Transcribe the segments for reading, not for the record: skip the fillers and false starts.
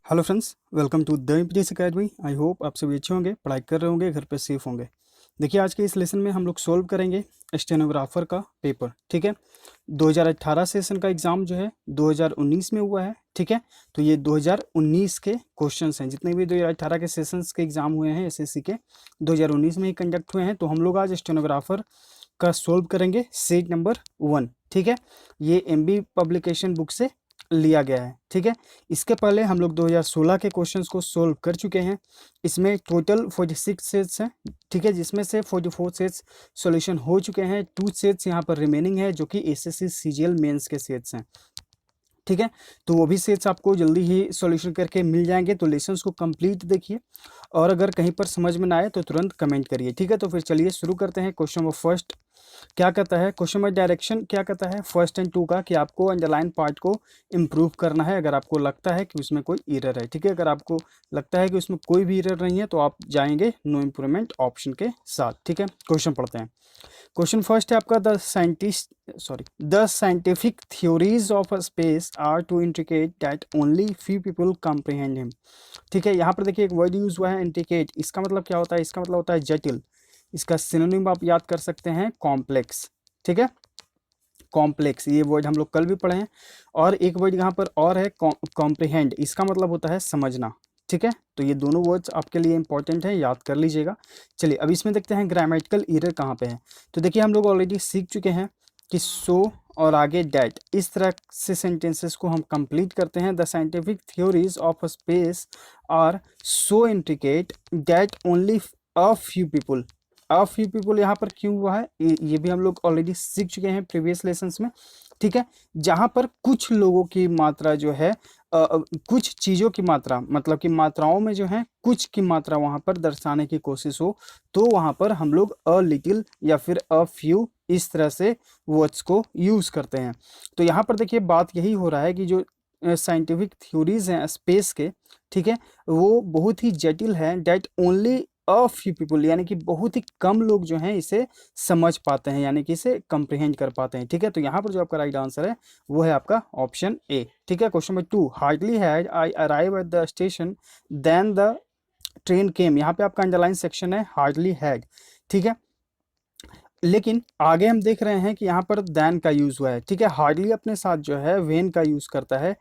Hello friends, welcome to the MPTC academy. I hope आप सभी अच्छे होंगे, पढ़ाई कर रहे होंगे, घर पे सेफ होंगे। देखिए, आज के इस लेसन में हम लोग सोल्व करेंगे स्टेनोग्राफर का पेपर। ठीक है, 2018 सेशन का एग्ज़ाम जो है 2019 में हुआ है। ठीक है, तो ये 2019 के क्वेश्चंस हैं। जितने भी 2018 के सेशंस के एग्ज़ाम हुए हैं एसएससी के, 2019 में ही कंडक्ट हुए हैं। तो हम लोग आज स्टेनोग्राफर का सोल्व करेंगे सेट नंबर 1। ठीक है, ये एमबी पब्लिकेशन बुक से लिया गया है। ठीक है, इसके पहले हम लोग 2016 के क्वेश्चंस को सोल्व कर चुके हैं। इसमें टोटल 46 सेट्स हैं। ठीक है, जिसमें से 44 सेट्स सॉल्यूशन हो चुके हैं। 2 सेट्स यहाँ पर रिमेनिंग है, जो कि एसएससी सीजीएल मेंस के सेट्स हैं। ठीक है, तो वो भी सेट्स आपको जल्दी ही सॉल्यूशन करके मिल जाएंगे। तो लेसन्स को कंप्लीट देखिए, और अगर कहीं पर समझ में ना आए तो तुरंत कमेंट करिए। ठीक है, तो फिर चलिए शुरू करते हैं। क्वेश्चन नंबर फर्स्ट क्या कहता है? क्वेश्चन में डायरेक्शन क्या कहता है फर्स्ट एंड 2 का, कि आपको अंडरलाइन पार्ट को इम्प्रूव करना है अगर आपको लगता है कि उसमें कोई एरर है। ठीक है, अगर आपको लगता है कि उसमें कोई भी एरर नहीं है तो आप जाएंगे नो इम्प्रूवमेंट ऑप्शन के साथ। ठीक है, क्वेश्चन पढ़ते हैं। क्वेश्चन फर्स्ट है आपका, the scientific theories of a space are to indicate that only few people comprehend him. ठीक है, यहाँ पर देखिए एक वर्ड यूज हुआ है इंडिकेट। इसका मतलब क्या होता है? इसका मतलब होता है जटिल। इसका सिनोनिम आप याद कर सकते हैं कॉम्प्लेक्स। ठीक है, कॉम्प्लेक्स ये वर्ड हम लोग कल भी पढ़े हैं। और एक वर्ड यहाँ पर और है कॉम्प्रिहेंड, इसका मतलब होता है समझना। ठीक है, तो ये दोनों वर्ड्स आपके लिए इंपॉर्टेंट है, याद कर लीजिएगा। चलिए अब इसमें देखते हैं ग्रामेटिकल एरर कहाँ पे है। तो देखिए हम लोग ऑलरेडी सीख चुके हैं कि सो और आगे डैट, इस तरह से सेंटेंसेस को हम कंप्लीट करते हैं। The scientific theories of space are so intricate that only a few people यहाँ पर क्यों हुआ है ये भी हम लोग ऑलरेडी सीख चुके हैं प्रीवियस लेसन्स में। ठीक है, जहाँ पर कुछ लोगों की मात्रा जो है कुछ चीज़ों की मात्रा, मतलब कि मात्राओं में जो है कुछ की मात्रा वहाँ पर दर्शाने की कोशिश हो, तो वहाँ पर हम लोग अ लिटिल या फिर अ फ्यू इस तरह से वर्ड्स को यूज़ करते हैं। तो यहाँ पर देखिए बात यही हो रहा है कि जो साइंटिफिक थ्योरीज हैं स्पेस के, ठीक है, वो बहुत ही जटिल है। That only a few people, यानी कि बहुत ही कम लोग जो हैं इसे समझ पाते हैं, यानी कि इसे कंप्रिहेंड कर पाते हैं। ठीक है, तो यहाँ पर जो आपका राइट आंसर है वो है आपका ऑप्शन ए। ठीक है, question number 2, hardly had I arrive at the station then the train came. यहाँ पे आपका अंडरलाइन सेक्शन है हार्डली हैड। ठीक है, लेकिन आगे हम देख रहे हैं कि यहाँ पर देन का यूज हुआ है। ठीक है, हार्डली अपने साथ जो है वेन का यूज करता है।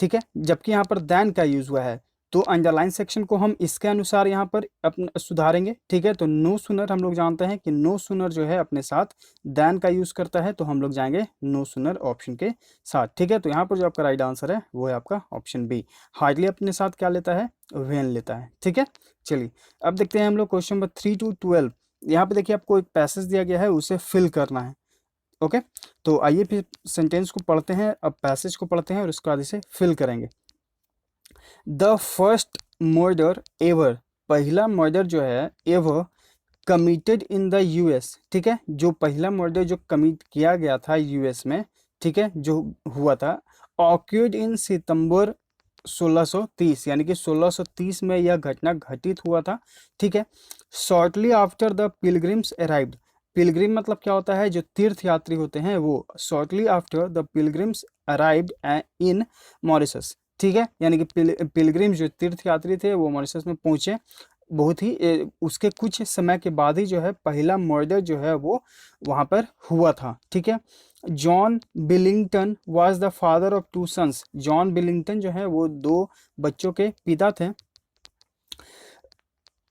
ठीक है, जबकि यहाँ पर देन का यूज हुआ है। तो अंडरलाइन सेक्शन को हम इसके अनुसार यहाँ पर अपने सुधारेंगे। ठीक है, तो नो सुनर हम लोग जानते हैं कि नो सुनर जो है अपने साथ देन का यूज करता है, तो हम लोग जाएंगे नो सुनर ऑप्शन के साथ। ठीक है, तो यहाँ पर जो आपका राइट आंसर है वो है आपका ऑप्शन बी। हार्डली अपने साथ क्या लेता है? वेन लेता है। ठीक है, चलिए अब देखते हैं हम लोग क्वेश्चन नंबर 3 to 12। यहाँ पे देखिए आपको एक पैसेज दिया गया है, उसे फिल करना है। ओके, तो आइए फिर सेंटेंस को पढ़ते हैं, अब पैसेज को पढ़ते हैं और उसके बाद इसे फिल करेंगे। द फर्स्ट मर्डर एवर, पहला मर्डर जो है ever committed in the US. ठीक है, जो पहला मर्डर जो कमिट किया गया था यूएस में, ठीक है, जो हुआ था, ऑक्यूर्ड इन सितंबर 1630, यानी कि 1630 में यह घटना घटित हुआ था। ठीक है, shortly after the pilgrims arrived, Pilgrim मतलब क्या होता है? जो तीर्थ यात्री होते हैं वो। Shortly after the pilgrims arrived in Mauritius. ठीक है, यानी कि पिलग्रिम जो तीर्थ यात्री थे वो मॉरिशस में पहुंचे। बहुत ही उसके कुछ समय के बाद ही जो है पहला मर्डर जो है वो वहाँ पर हुआ था। ठीक है, John Billington was the father of 2 sons. John Billington जो है वो 2 बच्चों के पिता थे।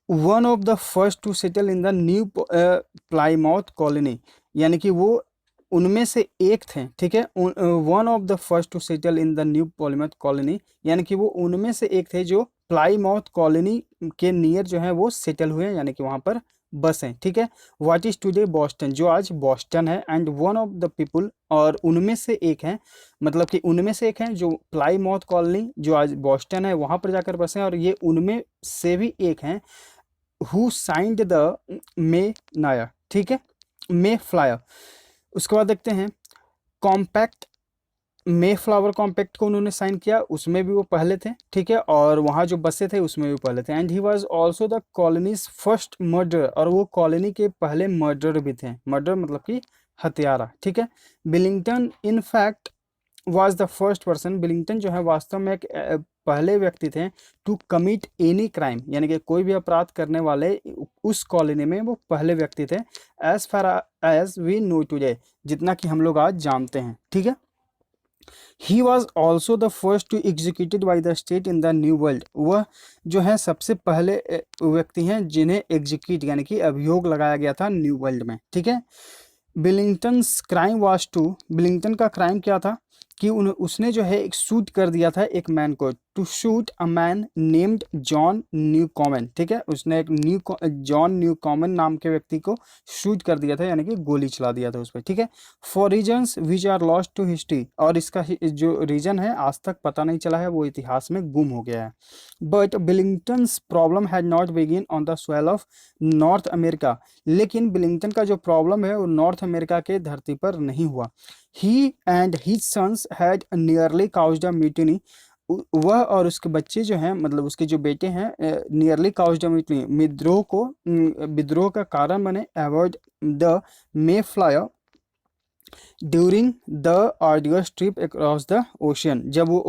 One of the first to settle in the new Plymouth colony, यानी कि वो उनमें से एक थे। ठीक है, one of the first to settle in the new Plymouth colony, यानी कि वो उनमें से एक थे जो प्लाईमाउथ कॉलोनी के नियर जो है वो सेटल हुए, यानी कि वहाँ पर बसे। ठीक है, व्हाट इज टुडे बॉस्टन, जो आज बॉस्टन है। And one of the people, और उनमें से एक हैं, मतलब कि उनमें से एक हैं जो प्लाईमाउथ कॉलोनी जो आज बॉस्टन है वहाँ पर जाकर बसे, और ये उनमें से भी एक हैं हु साइंड द मे नायर। ठीक है, मे फ्लायर। उसके बाद देखते हैं कॉम्पैक्ट, मे फ्लावर कॉम्पैक्ट को उन्होंने साइन किया, उसमें भी वो पहले थे। ठीक है, और वहाँ जो बसे थे उसमें भी पहले थे। And he was also the colonies first murder, और वो कॉलोनी के पहले मर्डर भी थे। मर्डर मतलब कि हत्यारा। ठीक है, Billington in fact was the first person, Billington जो है वास्तव में एक पहले व्यक्ति थे टू कमिट एनी क्राइम, यानी कि कोई भी अपराध करने वाले उस कॉलोनी में वो पहले व्यक्ति थे, as far as we know today, जितना कि हम लोग आज जानते हैं, ठीक है। He was also the first to executed by the state in the new world, वह जो है सबसे पहले व्यक्ति हैं जिन्हें एग्जीक्यूट यानी कि अभियोग लगाया गया था न्यू वर्ल्ड में, ठीक है। बिलिंगटन्स क्राइम वाज टू, बिलिंगटन का क्राइम क्या था कि उसने जो है एक शूट कर दिया था एक मैन को, to shoot a man named John Newcomen, ठीक है। उसने एक जॉन न्यू कॉमन नाम के व्यक्ति को शूट कर दिया था, यानी कि गोली चला दिया था उस पर, ठीक है। For reasons which are lost to history, और इसका जो रीजन है आज तक पता नहीं चला है, वो इतिहास में गुम हो गया है। But Billington's problem had not begin on the soil of North America, लेकिन बिलिंगटन का जो प्रॉब्लम है वो नॉर्थ अमेरिका के धरती पर नहीं हुआ। He and his sons had nearly caused a mutiny, वह और उसके बच्चे जो हैं, मतलब उसके जो बेटे हैं, नियरली काउज्ड अ म्यूटिनी, विद्रोह का कारण बने, avoid the Mayflower during the arduous trip across the ocean, जब वो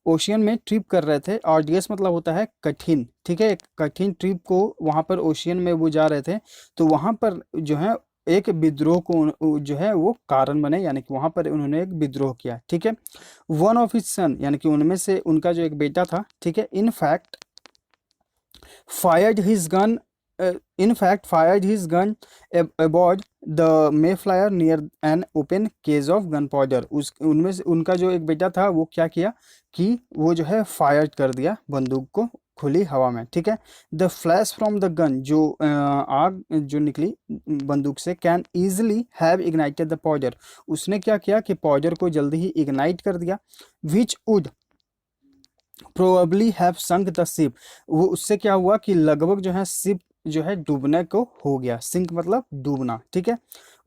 ओशियन में ट्रिप कर रहे थे, आर्डियस मतलब होता है कठिन, ठीक है। एक कठिन ट्रिप को वहाँ पर ओशियन में वो जा रहे थे, तो वहाँ पर जो है एक विद्रोह को जो है वो कारण बने, यानी कि वहाँ पर उन्होंने एक विद्रोह किया, ठीक है। वन ऑफ हिज सन, यानी कि उनमें से उनका जो एक बेटा था, ठीक है, in fact fired his gun fired his gun aboard the Mayflower near an open case of gunpowder, उस उनमें से उनका जो एक बेटा था वो क्या किया कि वो जो है फायर कर दिया बंदूक को खुली हवा में, ठीक है। The flash from the gun, जो आग जो निकली बंदूक से, can easily have ignited the powder, उसने क्या किया कि पाउडर को जल्दी ही इग्नाइट कर दिया, which would probably have sunk the ship, वो उससे क्या हुआ कि लगभग जो है शिप जो है डूबने को हो गया, सिंक मतलब डूबना, ठीक है।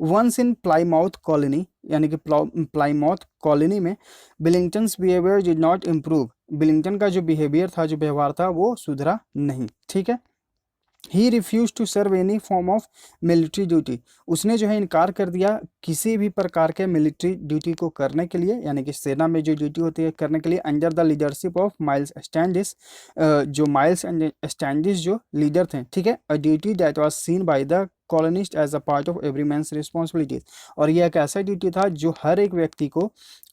वंस इन प्लाईमाउथ कॉलोनी, यानी कि प्लाईमाउथ कॉलोनी में Billington's behaviour did not improve, Billington का जो बिहेवियर था, जो व्यवहार था, वो सुधरा नहीं, ठीक है। He refuse to serve any form of military duty, उसने जो है इनकार कर दिया किसी भी प्रकार के मिलिट्री ड्यूटी को करने के लिए, यानी कि सेना में जो ड्यूटी होती है करने के लिए, under the leadership of Miles Standish, जो माइल्स स्टैंडिस जो लीडर थे, ठीक है। A duty that was seen by the colonist as a part of every man's responsibilities, और यह एक ऐसा ड्यूटी था जो हर एक व्यक्ति को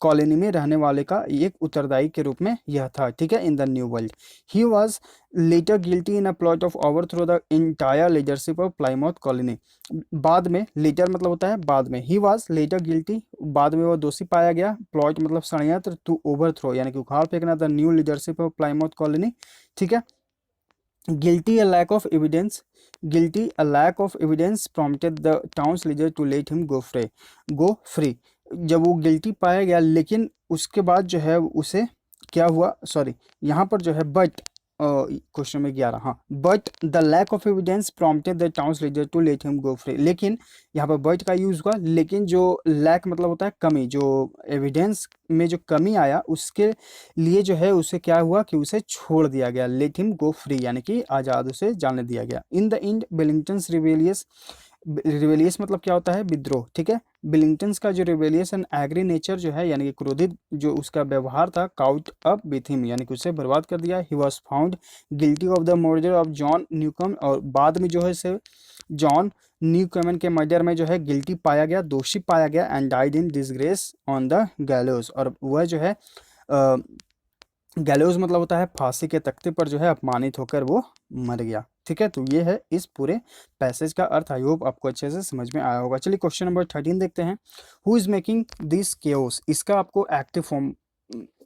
कॉलोनी में रहने वाले का एक उत्तरदायी के रूप में यह था, ठीक है, इन the new world. He was later guilty in a plot of overthrow the entire leadership of Plymouth colony, बाद में, लेटर मतलब होता है बाद में, ही वॉज लेटर गिल्टी, बाद में वो दोषी पाया गया, प्लॉट मतलब षड्यंत्र, टू ओवरथ्रो यानी कि उखाड़ फेंकना, the new leadership of Plymouth colony, ठीक है। Guilty a lack of evidence, guilty a lack of evidence prompted the town's leader to let him go free, जब वो गिल्टी पाया गया, लेकिन उसके बाद जो है उसे क्या हुआ, सॉरी यहाँ पर जो है बट क्वेश्चन में 11, हाँ, but the lack of evidence prompted the town's leader to let him go free, लेकिन यहाँ पर बट का यूज हुआ, लेकिन जो लैक मतलब होता है कमी, जो एविडेंस में जो कमी आया उसके लिए जो है उसे क्या हुआ कि उसे छोड़ दिया गया, लेट हिम गो फ्री यानी कि आज़ाद उसे जाने दिया गया। इन द एंड बिलिंगटन्स रिवेलियस मतलब क्या होता है, विद्रोह, ठीक है। बिलिंगटन्स का जो रिवेलियस एंड एग्री नेचर जो है, यानी कि क्रोधित जो उसका व्यवहार था, काउट अप विथ हिम यानी कि उसे बर्बाद कर दिया। He was found guilty of the murder of John Newcomen, और बाद में जो है इसे जॉन न्यूकमन के मर्डर में जो है गिल्टी पाया गया, दोषी पाया गया, and died in disgrace on the गैलोज, और वह जो है गैलोज मतलब होता है फांसी के तख्ते पर जो है अपमानित होकर वो मर गया, ठीक है। तो ये है इस पूरे पैसेज का अर्थ, आई होप आपको अच्छे से समझ में आया होगा। चलिए क्वेश्चन नंबर 13 देखते हैं। Who is making this chaos, इसका आपको एक्टिव फॉर्म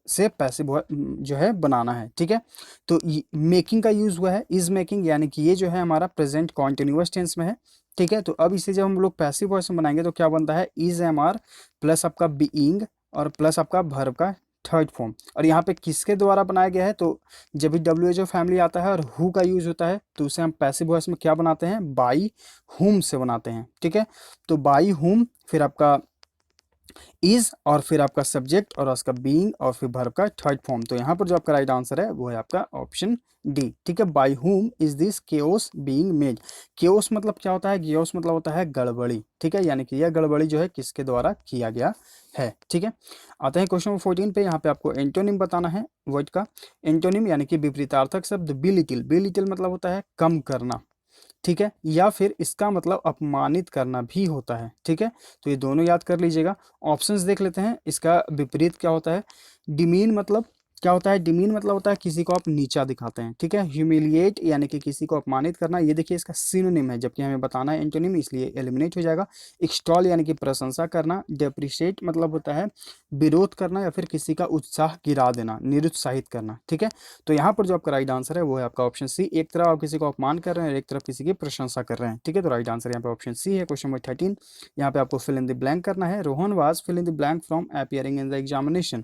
से पैसिव जो है बनाना है, ठीक है। तो मेकिंग का यूज हुआ है इज मेकिंग, यानी कि ये जो है हमारा प्रेजेंट कॉन्टिन्यूअस टेंस में है, ठीक है। तो अब इसे जब हम लोग पैसिव वॉइस में बनाएंगे तो क्या बनता है, इज एम आर प्लस आपका बीइंग और प्लस आपका वर्ब का थर्ड फॉर्म, और यहाँ पे किसके द्वारा बनाया गया है, तो जब भी डब्ल्यू फैमिली आता है और हु का यूज होता है तो उसे हम पैसिव वॉइस में क्या बनाते हैं, बाई हुम से बनाते हैं, ठीक है। तो बाई हुम, फिर आपका इज और फिर आपका सब्जेक्ट और उसका बीइंग और फिर वर्ब का थर्ड फॉर्म। तो यहाँ पर जो आपका राइट आंसर है वो है आपका ऑप्शन डी। ठीक है, by whom is this chaos being made. Chaos मतलब क्या होता है? केओस मतलब होता है गड़बड़ी। ठीक है, यानी कि यह गड़बड़ी जो है किसके द्वारा किया गया है। ठीक है, आते हैं क्वेश्चन नंबर 14 पे। यहाँ पे आपको एंटोनिम बताना है वर्ड का। एंटोनिम यानी कि विपरीतार्थक शब्द बिलिटिल। बिलिटिल मतलब होता है कम करना। ठीक है, या फिर इसका मतलब अपमानित करना भी होता है। ठीक है, तो ये दोनों याद कर लीजिएगा। ऑप्शंस देख लेते हैं, इसका विपरीत क्या होता है। डिमीन मतलब क्या होता है? डिमीन मतलब होता है किसी को आप नीचा दिखाते हैं। ठीक है, ह्यूमिलिएट यानी कि किसी को अपमानित करना, ये देखिए इसका सिनोनिम है, जबकि हमें बताना है एंटोनिम, इसलिए एलिमिनेट हो जाएगा। एक्सटॉल यानी कि प्रशंसा करना। डेप्रिशिएट मतलब होता है विरोध करना या फिर किसी का उत्साह गिरा देना, निरुत्साहित करना। ठीक है, तो यहाँ पर जो आपका राइट आंसर है वो है आपका ऑप्शन सी। एक तरफ आप किसी को अपमान कर रहे हैं और एक तरफ किसी की प्रशंसा कर रहे हैं। ठीक है, तो राइट आंसर यहाँ पे ऑप्शन सी है। क्वेश्चन नंबर 13, यहाँ पे आपको फिल इन द ब्लैंक करना है। Rohan was fill in the blank from appearing in the examination.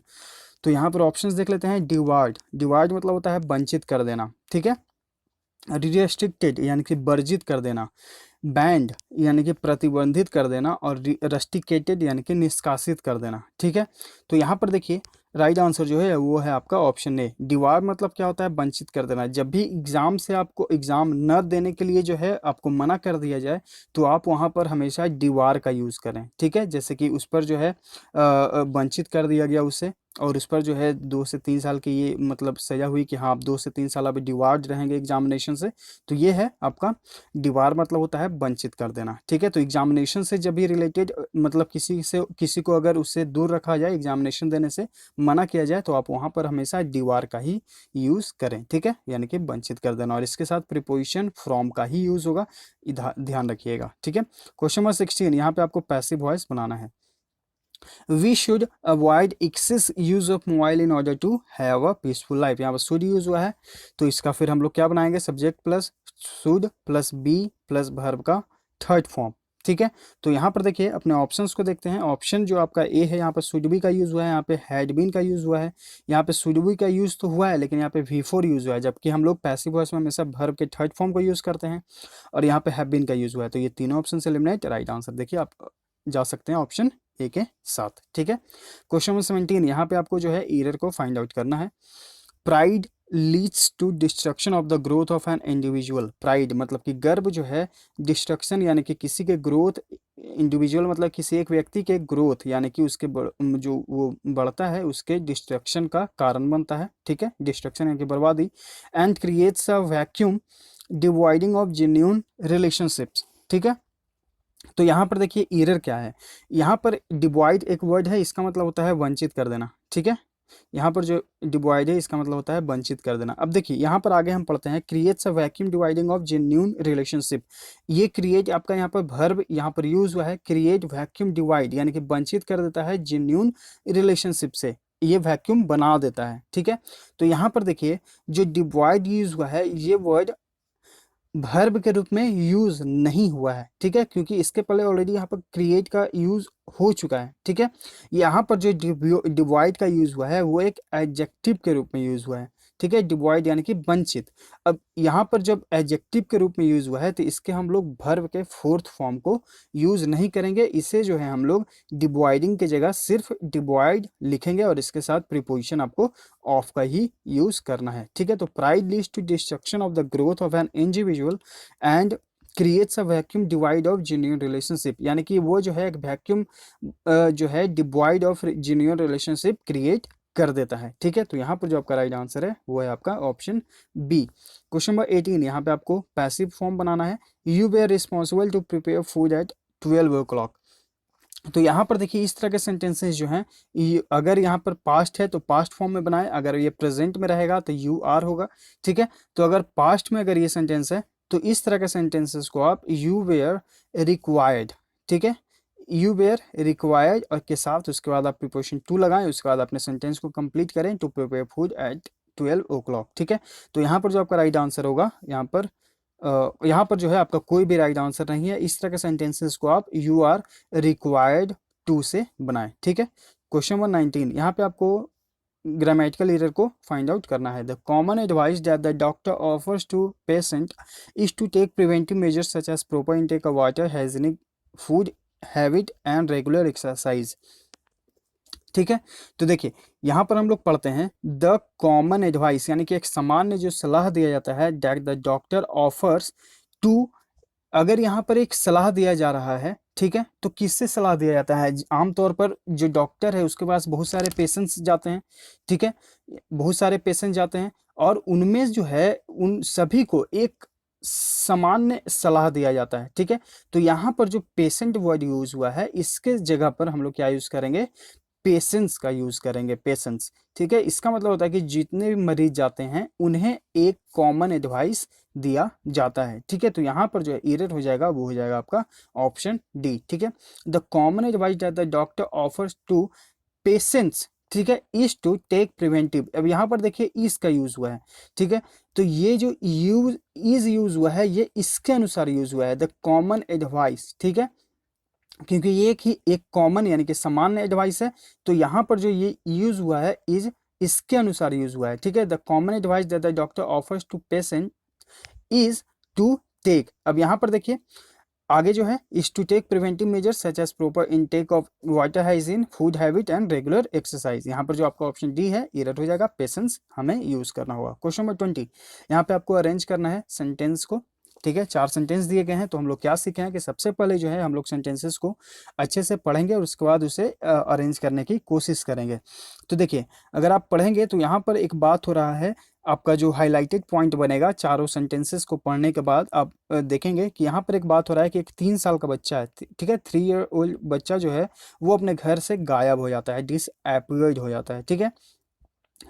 तो यहाँ पर ऑप्शंस देख लेते हैं। डिवार्ड, डिवार्ड मतलब होता है वंचित कर देना। ठीक है, रिस्ट्रिक्टेड यानी कि वर्जित कर देना। बैंड यानी कि प्रतिबंधित कर देना। और रस्टिकेटेड यानी कि निष्कासित कर देना। ठीक है, तो यहाँ पर देखिए राइट आंसर जो है वो है आपका ऑप्शन ए। डिवार मतलब क्या होता है? वंचित कर देना। जब भी एग्जाम से आपको एग्जाम न देने के लिए जो है आपको मना कर दिया जाए तो आप वहाँ पर हमेशा डिवार का यूज़ करें। ठीक है, जैसे कि उस पर जो है वंचित कर दिया गया उससे, और उस पर जो है 2 से 3 साल की ये मतलब सजा हुई कि हाँ आप 2 से 3 साल अभी डिवार्ड रहेंगे एग्जामिनेशन से। तो ये है आपका डिवार मतलब होता है वंचित कर देना। ठीक है, तो एग्जामिनेशन से जब भी रिलेटेड मतलब किसी को अगर उससे दूर रखा जाए, एग्जामिनेशन देने से मना किया जाए, तो आप वहां पर हमेशा डिवार का ही यूज करें। ठीक है, यानी कि वंचित कर देना, और इसके साथ प्रीपोजिशन फ्रॉम का ही यूज होगा, ध्यान रखिएगा। ठीक है, क्वेश्चन नंबर 16, यहाँ पे आपको पैसिव वॉइस बनाना है। We should avoid excess use of mobile in order to have a peaceful life. यहाँ पर शुड यूज हुआ है, तो इसका फिर हम लोग क्या बनाएंगे? Subject plus should plus be plus verb का थर्ड फॉर्म। ठीक है, तो यहाँ पर देखिए अपने ऑप्शंस को देखते हैं। ऑप्शन जो आपका ए है, यहाँ पर शुड बी का यूज हुआ है, यहाँ पे हैड बीन का यूज हुआ है, यहाँ पे शुड बी का यूज तो हुआ है लेकिन यहाँ पे V4 यूज हुआ है, जबकि हम लोग पैसिव वॉइस में हमेशा वर्ब के थर्ड फॉर्म को यूज करते हैं, और यहाँ पे हैव बीन का यूज हुआ है। तो ये तीनों ऑप्शन से एलिमिनेट। राइट आंसर देखिए आप जा सकते हैं ऑप्शन ए के साथ। ठीक है, क्वेश्चन नंबर 17, यहाँ पे आपको जो है एरर को फाइंड आउट करना है। Pride leads to destruction of the growth of an individual. Pride मतलब कि गर्व जो है, डिस्ट्रक्शन यानी कि किसी के ग्रोथ, इंडिविजुअल मतलब किसी एक व्यक्ति के ग्रोथ यानी कि उसके जो वो बढ़ता है उसके डिस्ट्रक्शन का कारण बनता है। ठीक है, डिस्ट्रक्शन यानी कि बर्बादी। And creates a vacuum dividing of genuine relationships. ठीक है, तो यहाँ पर देखिए एरर क्या है। यहाँ पर डिवाइड एक वर्ड है, इसका मतलब होता है वंचित कर देना। ठीक है, यहाँ पर जो डिवाइड है इसका मतलब होता है वंचित कर देना। अब देखिए यहाँ पर आगे हम पढ़ते हैं, creates a vacuum dividing of genuine relationship. ये क्रिएट आपका यहाँ पर वर्ब यहाँ पर यूज हुआ है, क्रिएट वैक्यूम डिवाइड यानी कि वंचित कर देता है जेन्युइन रिलेशनशिप से, ये वैक्यूम बना देता है। ठीक है, तो यहाँ पर देखिए जो डिवाइड यूज हुआ है ये वर्ड वर्ब के रूप में यूज नहीं हुआ है। ठीक है, क्योंकि इसके पहले ऑलरेडी यहाँ पर क्रिएट का यूज हो चुका है। ठीक है, यहाँ पर जो डिवाइड का यूज हुआ है वो एक एडजेक्टिव के रूप में यूज हुआ है। ठीक है, डिवाइड यानी कि वंचित। अब यहाँ पर जब एडजेक्टिव के रूप में यूज हुआ है तो इसके हम लोग वर्ब के फोर्थ फॉर्म को यूज नहीं करेंगे। इसे जो है हम लोग डिवाइडिंग की जगह सिर्फ डिवाइड लिखेंगे, और इसके साथ प्रीपोजिशन आपको ऑफ का ही यूज करना है। ठीक है, तो pride leads to destruction of the growth of an individual and creates a vacuum divide of genuine relationship, यानी कि वो जो है एक वैक्यूम जो है divide of genuine relationship create कर देता है। ठीक है, तो यहाँ पर जो आपका राइट आंसर है वो है आपका ऑप्शन बी। क्वेश्चन नंबर 18, यहाँ पे आपको पैसिव फॉर्म बनाना है। You were responsible to prepare food at 12 o'clock। तो यहाँ पर देखिए इस तरह के सेंटेंसेस जो हैं, अगर यहाँ पर पास्ट है तो पास्ट फॉर्म में बनाए, अगर ये प्रेजेंट में रहेगा तो यू आर होगा। ठीक है, तो अगर पास्ट में अगर ये सेंटेंस है तो इस तरह के सेंटेंसेस को आप यू वेयर रिक्वायर्ड। ठीक है, यू वेयर रिक्वायर्ड और के साथ उसके बाद आप प्रीपोजिशन टू लगाएं, उसके बाद अपने सेंटेंस को कंप्लीट करें to prepare food at 12 o'clock। ठीक है, तो यहाँ पर जो आपका राइट आंसर होगा, यहाँ पर जो है आपका कोई भी राइट आंसर नहीं है। इस तरह के सेंटेंसेस को आप यू आर रिक्वायर्ड टू से बनाएं। ठीक है, क्वेश्चन नंबर 19, यहाँ पे आपको ग्रामेटिकल एरर को फाइंड आउट करना है। The common advice that the doctor offers to patient is to take preventive measures such as proper intake of water, hygienic food habit and regular exercise. ठीक है। तो देखिए यहाँ पर हम लोग पढ़ते हैं द कॉमन एडवाइस, यानी कि एक सामान्य जो सलाह दिया जाता है, that the doctor offers to. अगर यहाँ पर एक सलाह दिया जा रहा है, ठीक है, तो किससे सलाह दिया जाता है? आमतौर पर जो डॉक्टर है उसके पास बहुत सारे पेशेंट्स जाते हैं, ठीक है, बहुत सारे पेशेंट जाते हैं, और उनमें जो है उन सभी को एक सामान्य सलाह दिया जाता है, ठीक है। तो यहाँ पर जो पेशेंट वर्ड यूज हुआ है, इसके जगह पर हम लोग क्या यूज करेंगे? पेशेंस का यूज करेंगे, पेशेंस, ठीक है। इसका मतलब होता है कि जितने भी मरीज जाते हैं उन्हें एक कॉमन एडवाइस दिया जाता है, ठीक है। तो यहाँ पर जो एरर हो जाएगा वो हो जाएगा आपका ऑप्शन डी, ठीक है। The common advice that the doctor offers to patients, ठीक है, इज टू टेक प्रिवेंटिव। अब यहाँ पर देखिए इज का यूज हुआ है, ठीक है। तो ये जो यूज इज यूज हुआ है ये इसके अनुसार यूज हुआ है, द कॉमन एडवाइस, ठीक है, क्योंकि ये एक कॉमन यानी कि सामान्य एडवाइस है। तो यहाँ पर जो ये यूज हुआ है इज इसके अनुसार यूज हुआ है, ठीक है। The common advice that the doctor offers to patient is to take. अब यहाँ पर देखिए आगे जो है is to take preventive measures such as proper intake of water hygiene, food habit and regular exercise. यहाँ पर जो आपका ऑप्शन डी है एरर हो जाएगा, पेशेंस हमें यूज करना होगा। क्वेश्चन नंबर 20, यहाँ पे आपको अरेंज करना है सेंटेंस को, ठीक है। 4 सेंटेंस दिए गए हैं, तो हम लोग क्या सीखे हैं कि सबसे पहले जो है हम लोग सेंटेंसेस को अच्छे से पढ़ेंगे और उसके बाद उसे अरेंज करने की कोशिश करेंगे। तो देखिए अगर आप पढ़ेंगे तो यहाँ पर एक बात हो रहा है, आपका जो हाईलाइटेड पॉइंट बनेगा चारों सेंटेंसेस को पढ़ने के बाद आप देखेंगे कि यहाँ पर एक बात हो रहा है कि एक 3 साल का बच्चा है, ठीक है, 3 ईयर ओल्ड बच्चा जो है वो अपने घर से गायब हो जाता है, डिसअपीयर्ड हो जाता है, ठीक है।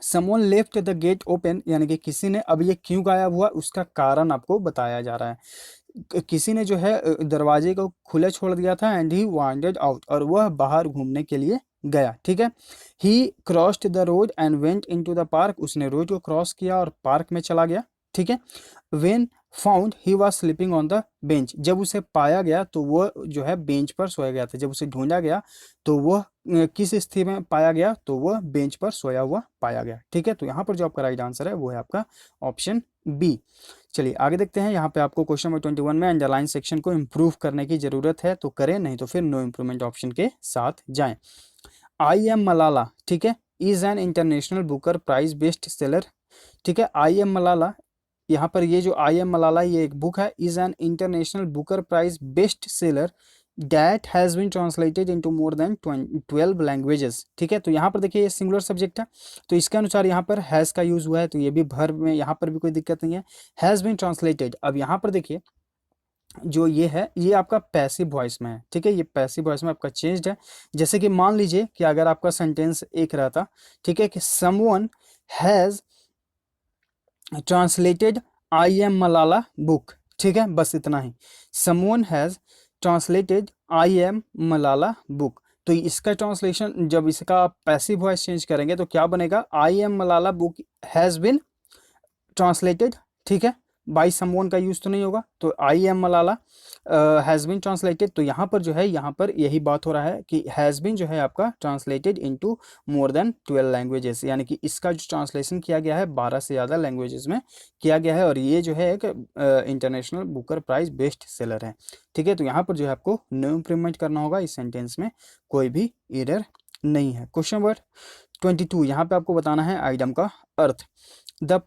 Someone left the gate open, यानी कि किसी ने, अब ये क्यों गायब हुआ उसका कारण आपको बताया जा रहा है। किसी ने जो है दरवाजे को खुला छोड़ दिया था, एंड ही वांडर्ड आउट, और वह बाहर घूमने के लिए गया, ठीक है। He crossed the road and went into the park, उसने रोड को क्रॉस किया और पार्क में चला गया, ठीक है। When found he was sleeping on the bench, जब उसे पाया गया तो वह जो है बेंच पर सोया गया था। जब उसे ढूंढा गया तो वह किस स्थिति में पाया गया? तो वह बेंच पर सोया हुआ पाया गया, ठीक है। तो यहाँ पर जो आपका राइट आंसर है वो है आपका ऑप्शन बी। चलिए आगे देखते हैं। यहाँ पे आपको क्वेश्चन नंबर 21 में अंडरलाइन सेक्शन को इम्प्रूव करने की जरूरत है, तो करें, नहीं तो फिर नो इम्प्रूवमेंट ऑप्शन के साथ जाएं। आई एम मलाला, ठीक है, is an international Booker prize best seller, ठीक है। आई एम मलाला, यहाँ पर ये जो आई एम मलाला ये एक बुक है, is an international Booker prize best seller that has been translated into more than 12 languages, ठीक है। तो यहाँ पर देखिए ये सिंगुलर सब्जेक्ट है, तो इसके अनुसार यहाँ पर हैज़ का यूज़ हुआ है, तो ये भी वर्ब में यहाँ पर भी कोई दिक्कत नहीं है, हैज़ बीन ट्रांसलेटेड। अब यहाँ पर देखिए जो ये है ये आपका पैसिव वॉइस में है, ठीक है, ये पैसिव वॉइस में आपका चेंज्ड है। जैसे कि मान लीजिए कि अगर आपका सेंटेंस एक रहता, ठीक है, कि someone has translated I am Malala book, ठीक है, बस इतना ही, someone has translated I am Malala book. तो इसका ट्रांसलेशन जब इसका आप पैसिव वॉइस चेंज करेंगे तो क्या बनेगा? आई am Malala book has been translated, ठीक है, बाई समवन का यूज तो नहीं होगा, तो I am Malala has been translated. तो यहाँ पर जो है यहाँ पर यही बात हो रहा है कि हैज़ बीन जो है आपका translated into more than 12 languages, यानी कि इसका जो ट्रांसलेशन किया गया है 12 से ज़्यादा लैंग्वेजेस में किया गया है, और ये जो है एक international Booker prize best seller है, ठीक है। तो यहाँ पर जो है आपको नो इम्प्रूवमेंट करना होगा, इस सेंटेंस में कोई भी एरर नहीं है। क्वेश्चन नंबर 22, यहाँ पे आपको बताना है आइटम का अर्थ। The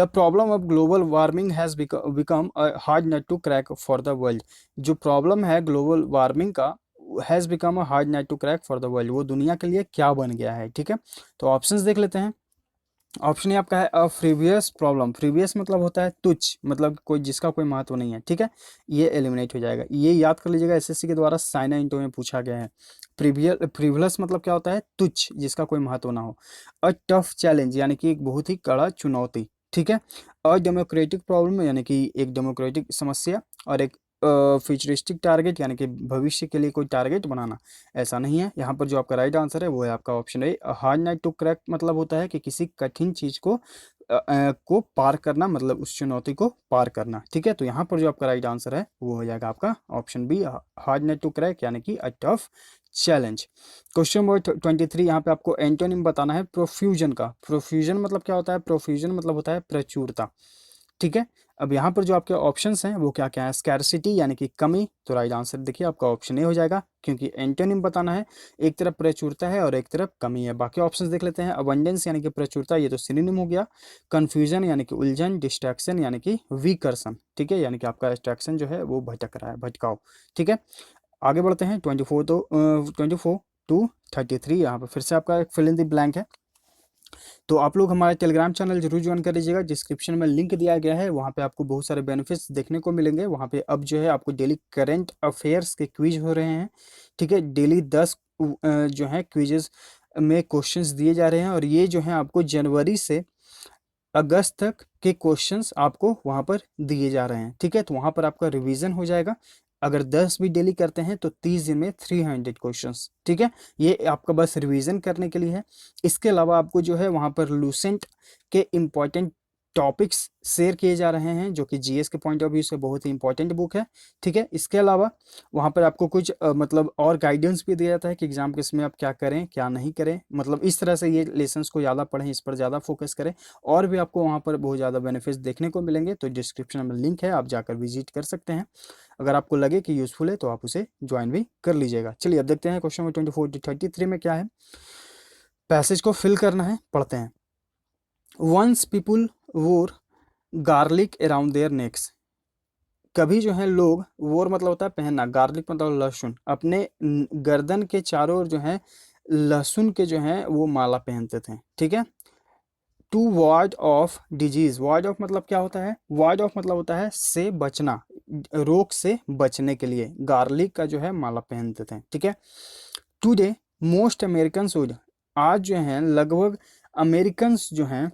problem of global warming has become a hard nut to crack for the world. जो प्रॉब्लम है ग्लोबल वार्मिंग का has become a hard nut to crack for the world, वो दुनिया के लिए क्या बन गया है, ठीक है। तो ऑप्शंस देख लेते हैं। ऑप्शन ये आपका है अ फ्रीवियस प्रॉब्लम, फ्रीवियस मतलब होता है तुच्छ, मतलब कोई जिसका कोई महत्व नहीं है, ठीक है, ये एलिमिनेट हो जाएगा। ये याद कर लीजिएगा, एसएससी के द्वारा साइना इंटो में पूछा गया है। फ्रीवियस मतलब क्या होता है? तुच्छ, जिसका कोई महत्व ना हो। अ टफ चैलेंज यानी कि एक बहुत ही कड़ा चुनौती, ठीक है। अ डेमोक्रेटिक प्रॉब्लम यानी कि एक डेमोक्रेटिक समस्या, और एक फ्यूचरिस्टिक टारगेट यानी कि भविष्य के लिए कोई टारगेट बनाना, ऐसा नहीं है। यहाँ पर जो आपका राइट आंसर है वो है आपका option A. Hard nut to crack मतलब होता है कि किसी कठिन चीज को पार करना, मतलब उस चुनौती को पार करना, ठीक है। तो यहाँ पर जो आपका राइट आंसर है वो हो जाएगा आपका option B, hard nut to crack यानी कि a tough challenge. Question number 23, यहाँ पे आपको एंटोनिम बताना है प्रोफ्यूजन का। प्रोफ्यूजन मतलब क्या होता है? प्रोफ्यूजन मतलब होता है प्रचुरता, ठीक है। अब यहाँ पर जो आपके ऑप्शंस हैं वो क्या क्या है, स्कैरसिटी यानी कि कमी, तो राइट आंसर देखिए आपका ऑप्शन ए हो जाएगा, क्योंकि एंटोनिम बताना है, एक तरफ प्रचुरता है और एक तरफ कमी है। बाकी ऑप्शंस देख लेते हैं। अबंडेंस यानी कि प्रचुरता, ये तो सिनोनिम हो गया। कन्फ्यूजन यानी कि उलझन, डिस्ट्रैक्शन यानी कि विकर्षण, ठीक है, यानी कि आपका डिस्ट्रैक्शन जो है वो भटक रहा है, भटकाव, ठीक है। आगे बढ़ते हैं 24 to 33, यहाँ पर फिर से आपका एक फिल इन द ब्लैंक है। तो आप लोग हमारे टेलीग्राम चैनल जरूर ज्वाइन कर लीजिएगा, डिस्क्रिप्शन में लिंक दिया गया है, वहाँ पे आपको बहुत सारे बेनिफिट्स देखने को मिलेंगे। वहाँ पे अब जो है आपको डेली करंट अफेयर्स के क्विज हो रहे हैं, ठीक है, डेली 10 जो है क्विजेस में क्वेश्चंस दिए जा रहे हैं, और ये जो है आपको जनवरी से अगस्त तक के क्वेश्चंस आपको वहाँ पर दिए जा रहे हैं, ठीक है। तो वहाँ पर आपका रिवीजन हो जाएगा। अगर 10 भी डेली करते हैं तो 30 दिन में 300 क्वेश्चंस, ठीक है। ये आपका बस रिवीजन करने के लिए है। इसके अलावा आपको जो है वहाँ पर लूसेंट के इम्पॉर्टेंट टॉपिक्स शेयर किए जा रहे हैं, जो कि जीएस के पॉइंट ऑफ व्यू से बहुत ही इंपॉर्टेंट बुक है, ठीक है। इसके अलावा वहाँ पर आपको कुछ मतलब और गाइडेंस भी दिया जाता है कि एग्जाम के इसमें आप क्या करें क्या नहीं करें, मतलब इस तरह से ये लेसन्स को ज़्यादा पढ़ें, इस पर ज़्यादा फोकस करें, और भी आपको वहाँ पर बहुत ज़्यादा बेनिफिट्स देखने को मिलेंगे। तो डिस्क्रिप्शन में लिंक है, आप जाकर विजिट कर सकते हैं। अगर आपको लगे कि यूज़फुल है तो आप उसे ज्वाइन भी कर लीजिएगा। चलिए अब देखते हैं क्वेश्चन नंबर 24 to 33 में क्या है। पैसेज को फिल करना है, पढ़ते हैं। वंस पीपुल वोर गार्लिक अराउंड देयर नेक्स। कभी जो है लोग, वोर मतलब होता है पहनना, गार्लिक मतलब लहसुन, अपने गर्दन के चारों ओर जो है लहसुन के जो है वो माला पहनते थे, ठीक है। To ward off disease, ward off मतलब क्या होता है, वार्ड ऑफ मतलब होता है से बचना, रोग से बचने के लिए गार्लिक का जो है माला पहनते थे, ठीक है। टुडे मोस्ट अमेरिकन वुड, आज जो है लगभग अमेरिकन्स जो हैं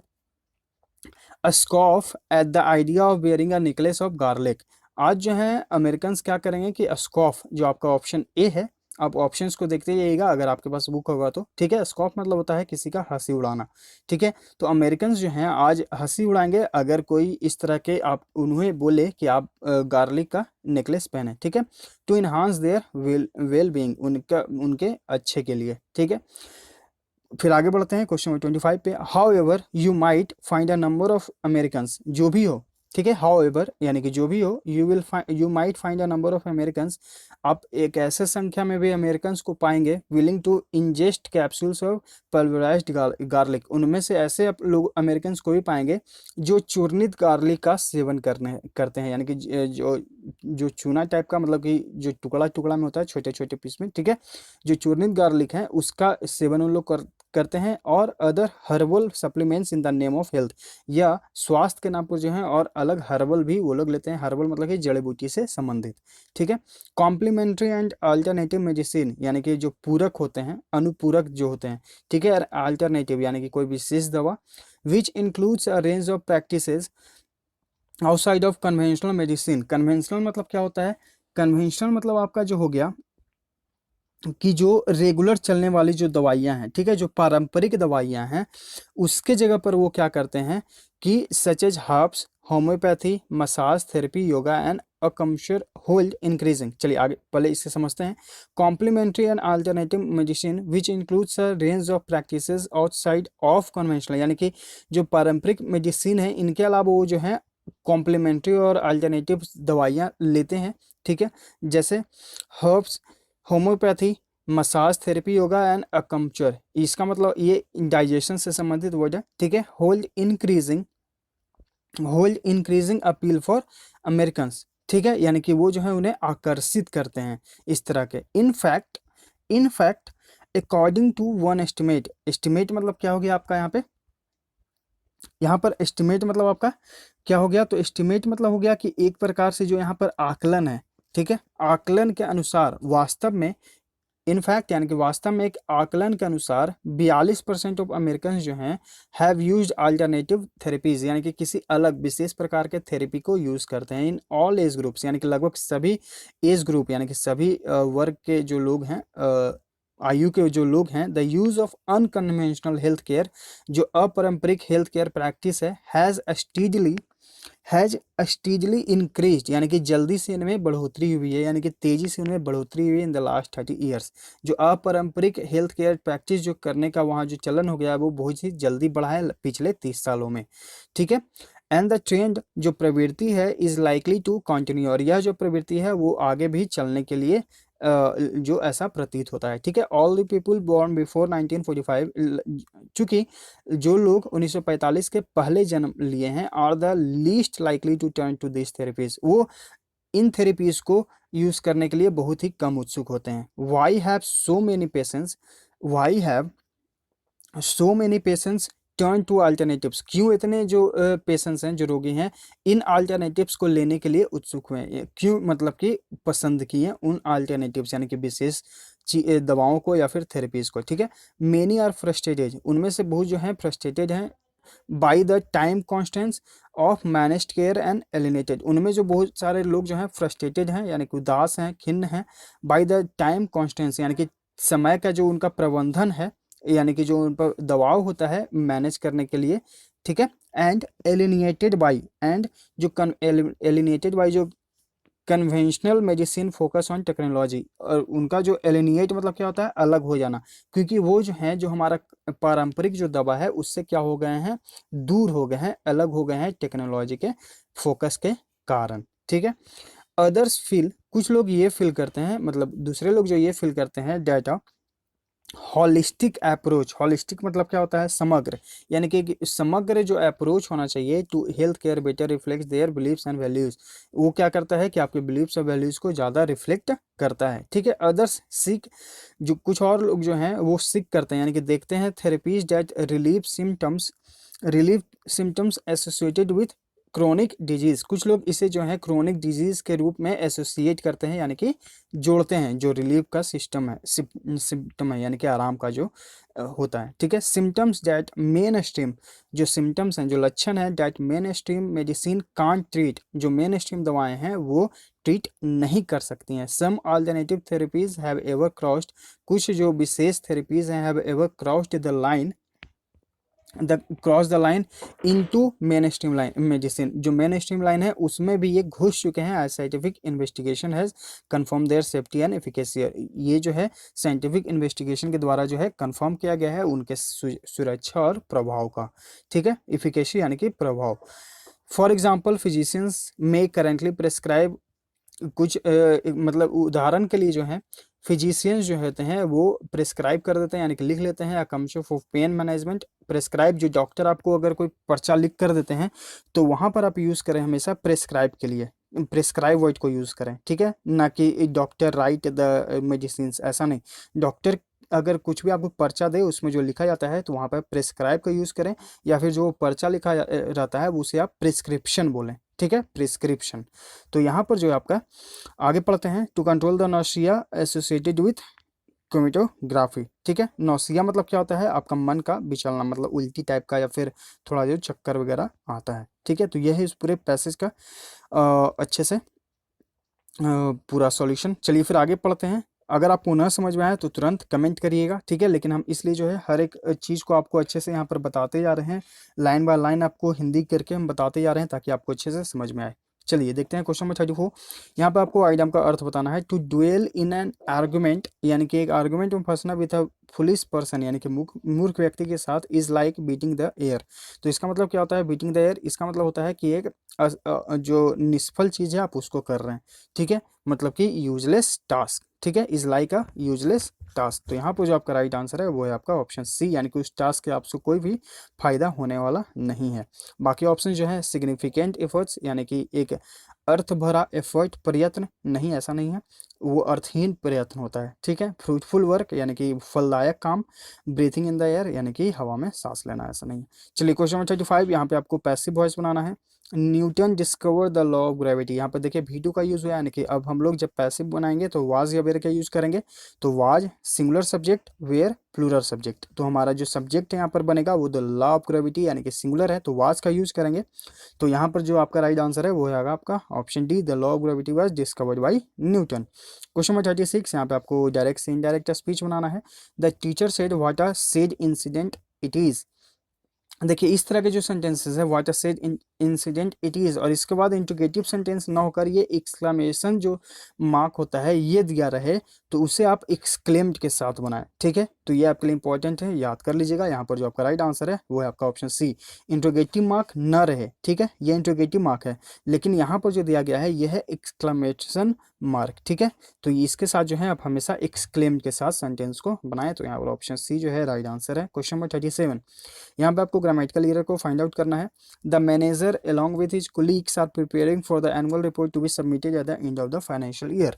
scoff at the idea of wearing a necklace of garlic. आज जो है अमेरिकन्स क्या करेंगे कि स्कॉफ, जो आपका ऑप्शन ए है, आप ऑप्शंस को देखते जाइएगा अगर आपके पास बुक होगा तो, ठीक है। स्कॉफ मतलब होता है किसी का हंसी उड़ाना, ठीक है। तो अमेरिकन्स जो हैं आज हंसी उड़ाएंगे अगर कोई इस तरह के आप उन्हें बोले कि आप गार्लिक का नेकलेस पहने, ठीक है, to enhance their well being, उनका उनके अच्छे के लिए, ठीक है। फिर आगे बढ़ते हैं क्वेश्चन नंबर 25 पे। How ever you might find a number of Americans, जो भी हो, ठीक है, हाउ एवर यानी कि जो भी हो, you might find a number of Americans, आप एक ऐसे संख्या में भी अमेरिकन्स को पाएंगे, willing to ingest capsules of pulverised garlic, उनमें से ऐसे आप लोग अमेरिकन्स को भी पाएंगे जो चूर्णित गार्लिक का सेवन करते हैं, यानी कि जो जो चूना टाइप का, मतलब कि जो टुकड़ा टुकड़ा में होता है छोटे छोटे पीस में, ठीक है, जो चूर्णित गार्लिक है उसका सेवन उन लोग करते हैं, और other herbal supplements in the name of health, या स्वास्थ्य के नाम पर जो है और अलग हर्बल भी वो लोग लेते हैं, हर्बल मतलब कि जड़ी बूटी से संबंधित, ठीक है। कॉम्प्लीमेंट्री एंड अल्टरनेटिव मेडिसिन यानी कि जो पूरक होते हैं, अनुपूरक जो होते हैं, ठीक है, अल्टरनेटिव यानी कि कोई विशेष दवा, विच includes a range of practices outside of conventional medicine. Conventional मतलब क्या होता है, कन्वेंशनल मतलब आपका जो हो गया कि जो रेगुलर चलने वाली जो दवाइयाँ हैं, ठीक है, जो पारंपरिक दवाइयाँ हैं, उसके जगह पर वो क्या करते हैं कि such as herbs, homeopathy, massage therapy, yoga and acupuncture hold increasing. चलिए आगे पहले इससे समझते हैं। Complementary and alternative medicine which includes a range of practices outside of conventional, यानी कि जो पारंपरिक मेडिसिन है इनके अलावा वो जो है कॉम्प्लीमेंट्री और अल्टरनेटिव दवाइयाँ लेते हैं, ठीक है, जैसे herbs, homeopathy, massage therapy, yoga and acupuncture. इसका मतलब ये डाइजेशन से संबंधित वर्ड है, ठीक है। Hold increasing appeal for Americans, ठीक है, यानी कि वो जो है उन्हें आकर्षित करते हैं इस तरह के। In fact according to one estimate, estimate मतलब क्या हो गया आपका यहाँ पर एस्टिमेट मतलब आपका क्या हो गया, तो एस्टिमेट मतलब हो गया कि एक प्रकार से जो यहाँ पर आकलन है, ठीक है, आकलन के अनुसार वास्तव में, इनफैक्ट यानी कि वास्तव में एक आकलन के अनुसार 42% ऑफ अमेरिकन जो हैं हैव यूज्ड अल्टरनेटिव थेरेपीज, यानी कि किसी अलग विशेष प्रकार के थेरेपी को यूज करते हैं, इन ऑल एज ग्रुप्स, यानी कि लगभग सभी एज ग्रुप यानी कि सभी वर्ग के जो लोग हैं, आयु के जो लोग हैं। The use of unconventional health care, जो अपारंपरिक हेल्थ केयर प्रैक्टिस है, हैज स्टीडली इंक्रीज, यानी कि जल्दी से इनमें बढ़ोतरी हुई है, यानी कि तेजी से इनमें बढ़ोतरी हुई है इन द लास्ट 30 ईयर्स। जो अपारंपरिक हेल्थ केयर प्रैक्टिस जो करने का वहाँ जो चलन हो गया है वो बहुत ही जल्दी बढ़ा है पिछले 30 सालों में, ठीक है। एंड द ट्रेंड जो प्रवृत्ति है इज लाइकली टू कंटिन्यू, और यह जो प्रवृत्ति है वो आगे भी चलने के लिए जो ऐसा प्रतीत होता है। ठीक है, all the people born before 1945, चूंकि जो लोग 1945 के पहले जन्म लिए हैं, are the least likely to turn to this therapies, वो इन थेरेपीज को यूज करने के लिए बहुत ही कम उत्सुक होते हैं। Why have so many patients, why have so many patients turn to alternatives, क्यों इतने जो पेशेंट्स हैं, जो रोगी हैं, इन अल्टरनेटिव्स को लेने के लिए उत्सुक हुए हैं, क्यों मतलब कि पसंद किए उन अल्टरनेटिव्स यानी कि विशेष दवाओं को या फिर थेरेपीज को। ठीक है, मेनी आर फ्रस्ट्रेटेड, उनमें से बहुत जो हैं फ्रस्ट्रेटेड हैं by the time constants of managed care and alienated, उनमें जो बहुत सारे लोग जो हैं फ्रस्ट्रेटेड हैं यानी कि उदास हैं, खिन्न हैं, बाई द टाइम कॉन्स्टेंट्स यानी कि समय का जो उनका प्रबंधन है, यानी कि जो उन पर दबाव होता है मैनेज करने के लिए। ठीक है, एंड एलिनेटेड बाई, एंड जो एलिनेटेड बाई जो conventional medicine focus on technology, और उनका जो एलिनिएट मतलब क्या होता है, अलग हो जाना, क्योंकि वो जो है जो हमारा पारंपरिक जो दवा है उससे क्या हो गए हैं, दूर हो गए हैं, अलग हो गए हैं टेक्नोलॉजी के फोकस के कारण। ठीक है, अदर्स फील, कुछ लोग ये फील करते हैं, मतलब दूसरे लोग जो ये फील करते हैं, डाटा हॉलिस्टिक अप्रोच, हॉलिस्टिक मतलब क्या होता है, समग्र, यानी कि समग्र जो अप्रोच होना चाहिए to health care better reflect their beliefs and values, वो क्या करता है कि आपके बिलीव्स और वैल्यूज को ज़्यादा रिफ्लेक्ट करता है। ठीक है, अदर्स सीक, जो कुछ और लोग जो हैं वो सीक करते हैं यानी कि देखते हैं therapies that relieve symptoms associated with chronic disease, कुछ लोग इसे जो है क्रोनिक डिजीज के रूप में एसोसिएट करते हैं यानी कि जोड़ते हैं, जो रिलीफ का सिस्टम है, सिम्टम है यानी कि आराम का जो होता है। ठीक है, सिम्टम्स दैट मेन स्ट्रीम, जो सिम्टम्स हैं, जो लक्षण है, that main stream medicine can't treat, जो मेन स्ट्रीम दवाएं हैं वो ट्रीट नहीं कर सकती हैं। Some alternative therapies have ever crossed, कुछ जो विशेष थेरेपीज हैं have ever crossed cross the line into main stream line medicine, जो मेन स्ट्रीम लाइन है उसमें भी ये घुस चुके हैं। As scientific investigation has confirm their safety and efficacy, ये जो है साइंटिफिक इन्वेस्टिगेशन के द्वारा जो है कंफर्म किया गया है उनके सुरक्षा और प्रभाव का। ठीक है, एफिकेसी यानी कि प्रभाव। For example physicians may currently prescribe, कुछ मतलब उदाहरण के लिए जो है फिजिशियंस जो होते हैं वो प्रेस्क्राइब कर देते हैं यानी कि लिख लेते हैं अकम्पशन फॉर पेन मैनेजमेंट। प्रेस्क्राइब, जो डॉक्टर आपको अगर कोई पर्चा लिख कर देते हैं तो वहाँ पर आप यूज़ करें हमेशा प्रेस्क्राइब के लिए, प्रेस्क्राइब वर्ड को यूज़ करें। ठीक है, ना कि डॉक्टर राइट द मेडिसिन, ऐसा नहीं। डॉक्टर अगर कुछ भी आपको पर्चा दे उसमें जो लिखा जाता है तो वहाँ पर प्रेस्क्राइब का यूज़ करें, या फिर जो पर्चा लिखा रहता है उसे आप प्रिस्क्रिप्शन बोलें। ठीक है, प्रिस्क्रिप्शन। तो यहाँ पर जो है आपका आगे पढ़ते हैं, to control the nausea associated with chromatography. ठीक है, नौसिया मतलब क्या होता है, आपका मन का विचलना, मतलब उल्टी टाइप का या फिर थोड़ा जो चक्कर वगैरह आता है। ठीक है, तो यह है इस पूरे पैसेज का अच्छे से पूरा सॉल्यूशन। चलिए फिर आगे पढ़ते हैं। अगर आपको न समझ में आए तो तुरंत कमेंट करिएगा। ठीक है, लेकिन हम इसलिए जो है हर एक चीज़ को आपको अच्छे से यहाँ पर बताते जा रहे हैं, लाइन बाय लाइन आपको हिंदी करके हम बताते जा रहे हैं ताकि आपको अच्छे से समझ में आए। चलिए देखते हैं क्वेश्चन नंबर 34। यहाँ पे आपको आइडियम का अर्थ बताना है। To dwell in an argument, यानी कि एक आर्गुमेंट में फंसना विथ अ फुलिश पर्सन, यानी कि मूर्ख व्यक्ति के साथ, is like beating the air. तो इसका मतलब क्या होता है बीटिंग द एयर, इसका मतलब होता है कि एक जो निष्फल चीज़ है आप उसको कर रहे हैं। ठीक है, मतलब कि यूजलेस टास्क। ठीक है, is like a useless task. तो यहाँ पर जो आपका राइट आंसर है वो है आपका ऑप्शन सी, यानी कि उस टास्क के आपसे कोई भी फायदा होने वाला नहीं है। बाकी ऑप्शन जो है सिग्निफिकेंट एफर्ट्स, यानी कि एक अर्थ भरा एफर्ट, प्रयत्न नहीं, ऐसा नहीं है, वो अर्थहीन प्रयत्न होता है। ठीक है, फ्रूटफुल वर्क यानी कि फलदायक काम, ब्रीथिंग इन द एयर यानी कि हवा में सांस लेना, ऐसा नहीं है। चलिए क्वेश्चन नंबर 35, यहाँ पे आपको पैसिव वॉइस बनाना है। Newton discover the law of gravity, यहाँ पर देखिए V2 का यूज हुआ है, यानी कि अब हम लोग जब पैसिव बनाएंगे तो वाज या वेयर का यूज करेंगे। तो was singular subject, were plural subject. तो हमारा जो सब्जेक्ट है यहाँ पर बनेगा वो द लॉ ऑफ ग्रेविटी यानी कि सिंगुलर है, तो वाज का यूज करेंगे। तो यहाँ पर जो आपका राइट आंसर है वो है आपका option D, the law of gravity was discovered by Newton. Question number 36, यहाँ पे आपको डायरेक्ट से इनडायरेक्ट स्पीच बनाना है। The teacher said what a said incident it is, देखिए इस तरह के जो सेंटेंसेस है, what a sad incident it is, और इसके बाद इंट्रोगेटिव सेंटेंस ना होकर ये एक्सक्लेमेशन जो मार्क होता है ये दिया रहे, तो उसे आप एक्सक्लेम्ड के साथ बनाएं। ठीक है, तो ये आपके लिए इंपॉर्टेंट है, याद कर लीजिएगा। यहाँ पर जो आपका राइट आंसर है वो है आपका ऑप्शन सी, इंट्रोगेटिव मार्क न रहे। ठीक है, ये इंट्रोगेटिव मार्क है, लेकिन यहाँ पर जो दिया गया है ये है एक्सक्लेमेशन मार्क। ठीक है, तो इसके साथ जो है आप हमेशा एक्सक्लेम्ड के साथ सेंटेंस को बनाएं। तो यहाँ पर ऑप्शन सी जो है राइट आंसर है। क्वेश्चन नंबर 37, यहाँ पे आपको ग्रामेटिकल एरर को फाइंड आउट करना है। The manager along with his colleagues are preparing for the annual report to be submitted at the end of the financial year।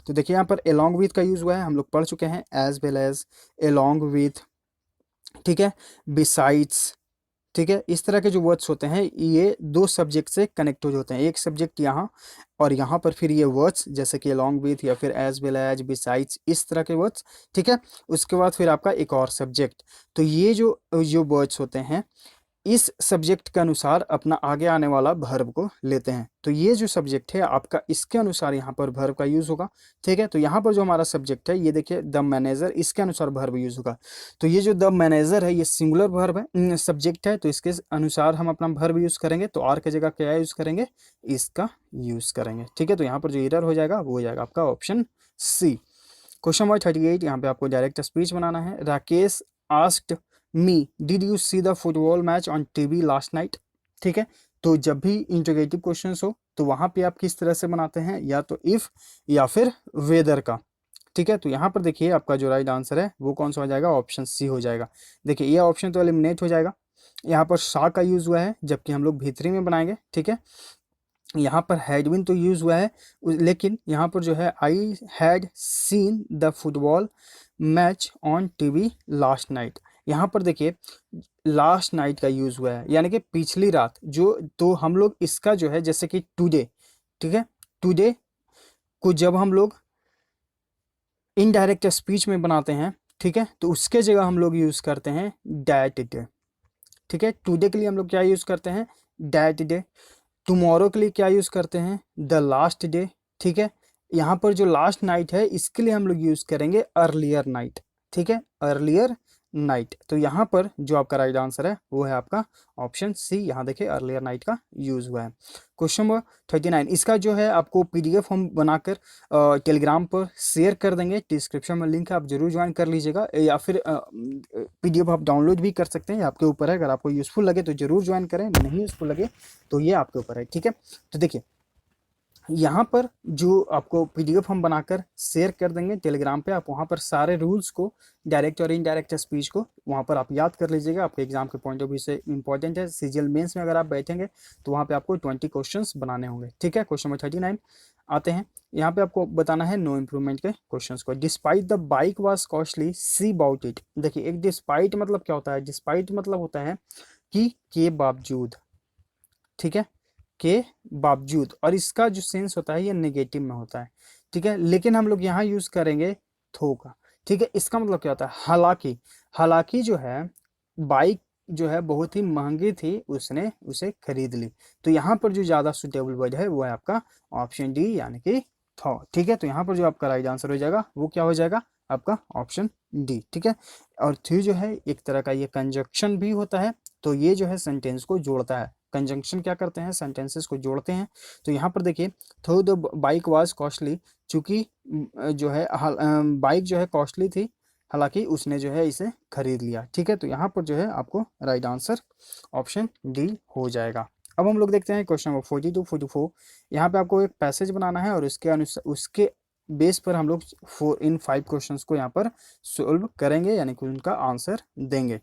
तो देखिए यहाँ पर along with का यूज हुआ है, हम लोग पढ़ चुके हैं as well as, along with, ठीक है, besides, ठीक है। इस तरह के जो वर्ड्स होते हैं ये दो सब्जेक्ट से कनेक्ट हो जाते हैं, एक सब्जेक्ट यहाँ और यहाँ पर फिर ये वर्ड्स जैसे कि along with या फिर as well as, besides, इस तरह के वर्ड्स। ठीक है, उसके बाद फिर आपका एक और सब्जेक्ट। तो ये जो जो वर्ड्स होते हैं इस सब्जेक्ट के अनुसार अपना आगे आने वाला वर्ब को लेते हैं। तो ये जो सब्जेक्ट है आपका इसके अनुसार यहाँ पर वर्ब का यूज होगा। ठीक है, तो यहाँ पर जो हमारा सब्जेक्ट है ये देखिए द मैनेजर, इसके अनुसार वर्ब यूज होगा। तो ये जो द मैनेजर है ये सिंगुलर वर्ब है, सब्जेक्ट है, तो इसके अनुसार हम अपना वर्ब यूज करेंगे। तो आर की जगह क्या यूज करेंगे, इसका यूज करेंगे। ठीक है, तो यहाँ पर जो एरर हो जाएगा वो हो जाएगा आपका ऑप्शन सी। क्वेश्चन नंबर 38, यहाँ पे आपको डायरेक्ट स्पीच बनाना है। Rakesh asked me did you see the football match on TV last night. ठीक है, तो जब भी इंटरोगेटिव क्वेश्चंस हो तो वहां पे आप किस तरह से बनाते हैं, या तो इफ या फिर वेदर का। ठीक है, तो यहाँ पर देखिए आपका जो राइट आंसर है वो कौन सा हो जाएगा, ऑप्शन सी हो जाएगा। देखिए ये ऑप्शन तो एलिमिनेट हो जाएगा, यहाँ पर सा का यूज हुआ है जबकि हम लोग भीतरी में बनाएंगे। ठीक है, यहाँ पर हैड बीन तो यूज हुआ है, लेकिन यहाँ पर जो है I had seen the football match on TV last night. यहाँ पर देखिए लास्ट नाइट का यूज हुआ है यानी कि पिछली रात जो, तो हम लोग इसका जो है जैसे कि टुडे, ठीक है, टुडे को जब हम लोग इनडायरेक्ट स्पीच में बनाते हैं, ठीक है, तो उसके जगह हम लोग यूज करते हैं डैट डे। ठीक है, टुडे के लिए हम लोग क्या यूज करते हैं, डैट डे। टुमारो के लिए क्या यूज करते हैं, द लास्ट डे। ठीक है, यहाँ पर जो लास्ट नाइट है इसके लिए हम लोग यूज करेंगे अर्लियर नाइट। ठीक है, अर्लियर नाइट। तो यहाँ पर जो आपका राइट आंसर है वो है आपका ऑप्शन सी। यहाँ देखिए अर्लियर नाइट का यूज हुआ है। क्वेश्चन नंबर 39, इसका जो है आपको पीडीएफ हम बनाकर टेलीग्राम पर शेयर कर देंगे, डिस्क्रिप्शन में लिंक है, आप जरूर ज्वाइन कर लीजिएगा, या फिर पीडीएफ आप डाउनलोड भी कर सकते हैं, ये आपके ऊपर है। अगर आपको यूजफुल लगे तो जरूर ज्वाइन करें, नहीं यूजफुल लगे तो ये आपके ऊपर है। ठीक है, तो देखिए यहाँ पर जो आपको पीडीएफ हम बनाकर शेयर कर देंगे टेलीग्राम पे, आप वहाँ पर सारे रूल्स को, डायरेक्ट और इनडायरेक्ट स्पीच को वहाँ पर आप याद कर लीजिएगा। आपके एग्जाम के पॉइंट ऑफ व्यू से इंपॉर्टेंट है। सीजीएल मेंस में अगर आप बैठेंगे तो वहाँ पे आपको 20 क्वेश्चंस बनाने होंगे। ठीक है, क्वेश्चन नंबर 39 आते हैं। यहाँ पे आपको बताना है नो इम्प्रूवमेंट के क्वेश्चंस को। Despite the bike was costly see about it. देखिए एक डिस्पाइट मतलब क्या होता है, डिस्पाइट मतलब होता है कि के बावजूद। ठीक है, के बावजूद, और इसका जो सेंस होता है ये नेगेटिव में होता है। ठीक है, लेकिन हम लोग यहाँ यूज करेंगे थो का। ठीक है, इसका मतलब क्या होता है, हालांकि, हालांकि जो है बाइक जो है बहुत ही महंगी थी, उसने उसे खरीद ली। तो यहाँ पर जो ज्यादा सुटेबल वर्ड है वो है आपका ऑप्शन डी यानी कि थो। ठीक है, तो यहाँ पर जो आपका राइट आंसर हो जाएगा वो क्या हो जाएगा, आपका ऑप्शन डी। ठीक है, और थ्री जो है एक तरह का ये कंजक्शन भी होता है, तो ये जो है सेंटेंस को जोड़ता है। कंजंक्शन क्या करते हैं, सेंटेंसेस को जोड़ते हैं। तो यहाँ पर देखिए थो द बाइक वाज कॉस्टली, चूंकि जो है बाइक जो है कॉस्टली थी, हालांकि उसने जो है इसे खरीद लिया। ठीक है, तो यहाँ पर जो है आपको राइट आंसर ऑप्शन डी हो जाएगा। अब हम लोग देखते हैं क्वेश्चन नंबर 42 44। यहाँ पे आपको एक पैसेज बनाना है और उसके अनुसार, उसके बेस पर हम लोग 4 इन 5 क्वेश्चंस को यहाँ पर सोल्व करेंगे, यानी कि उनका आंसर देंगे।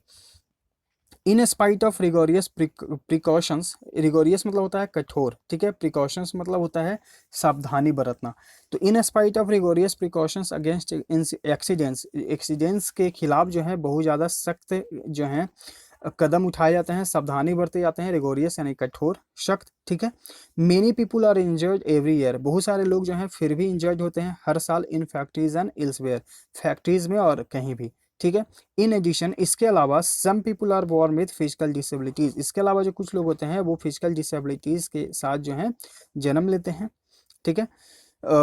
In spite of rigorous precautions, rigorous मतलब होता है कठोर, ठीक है, प्रिकॉशंस मतलब होता है सावधानी बरतना। तो in spite of rigorous precautions against accidents, accidents के खिलाफ जो है बहुत ज़्यादा सख्त जो है कदम उठाए जाते हैं, सावधानी बरते जाते हैं, रिगोरियस यानी कठोर, सख्त। ठीक है, many people are injured every year, बहुत सारे लोग जो हैं फिर भी इंजर्ड होते हैं हर साल, in factories and elsewhere, factories में और कहीं भी। ठीक है, इन एडिशन, इसके अलावा some people are born with physical disabilities, इसके अलावा जो कुछ लोग होते हैं वो फिजिकल डिसेबिलिटीज के साथ जो है जन्म लेते हैं। ठीक है,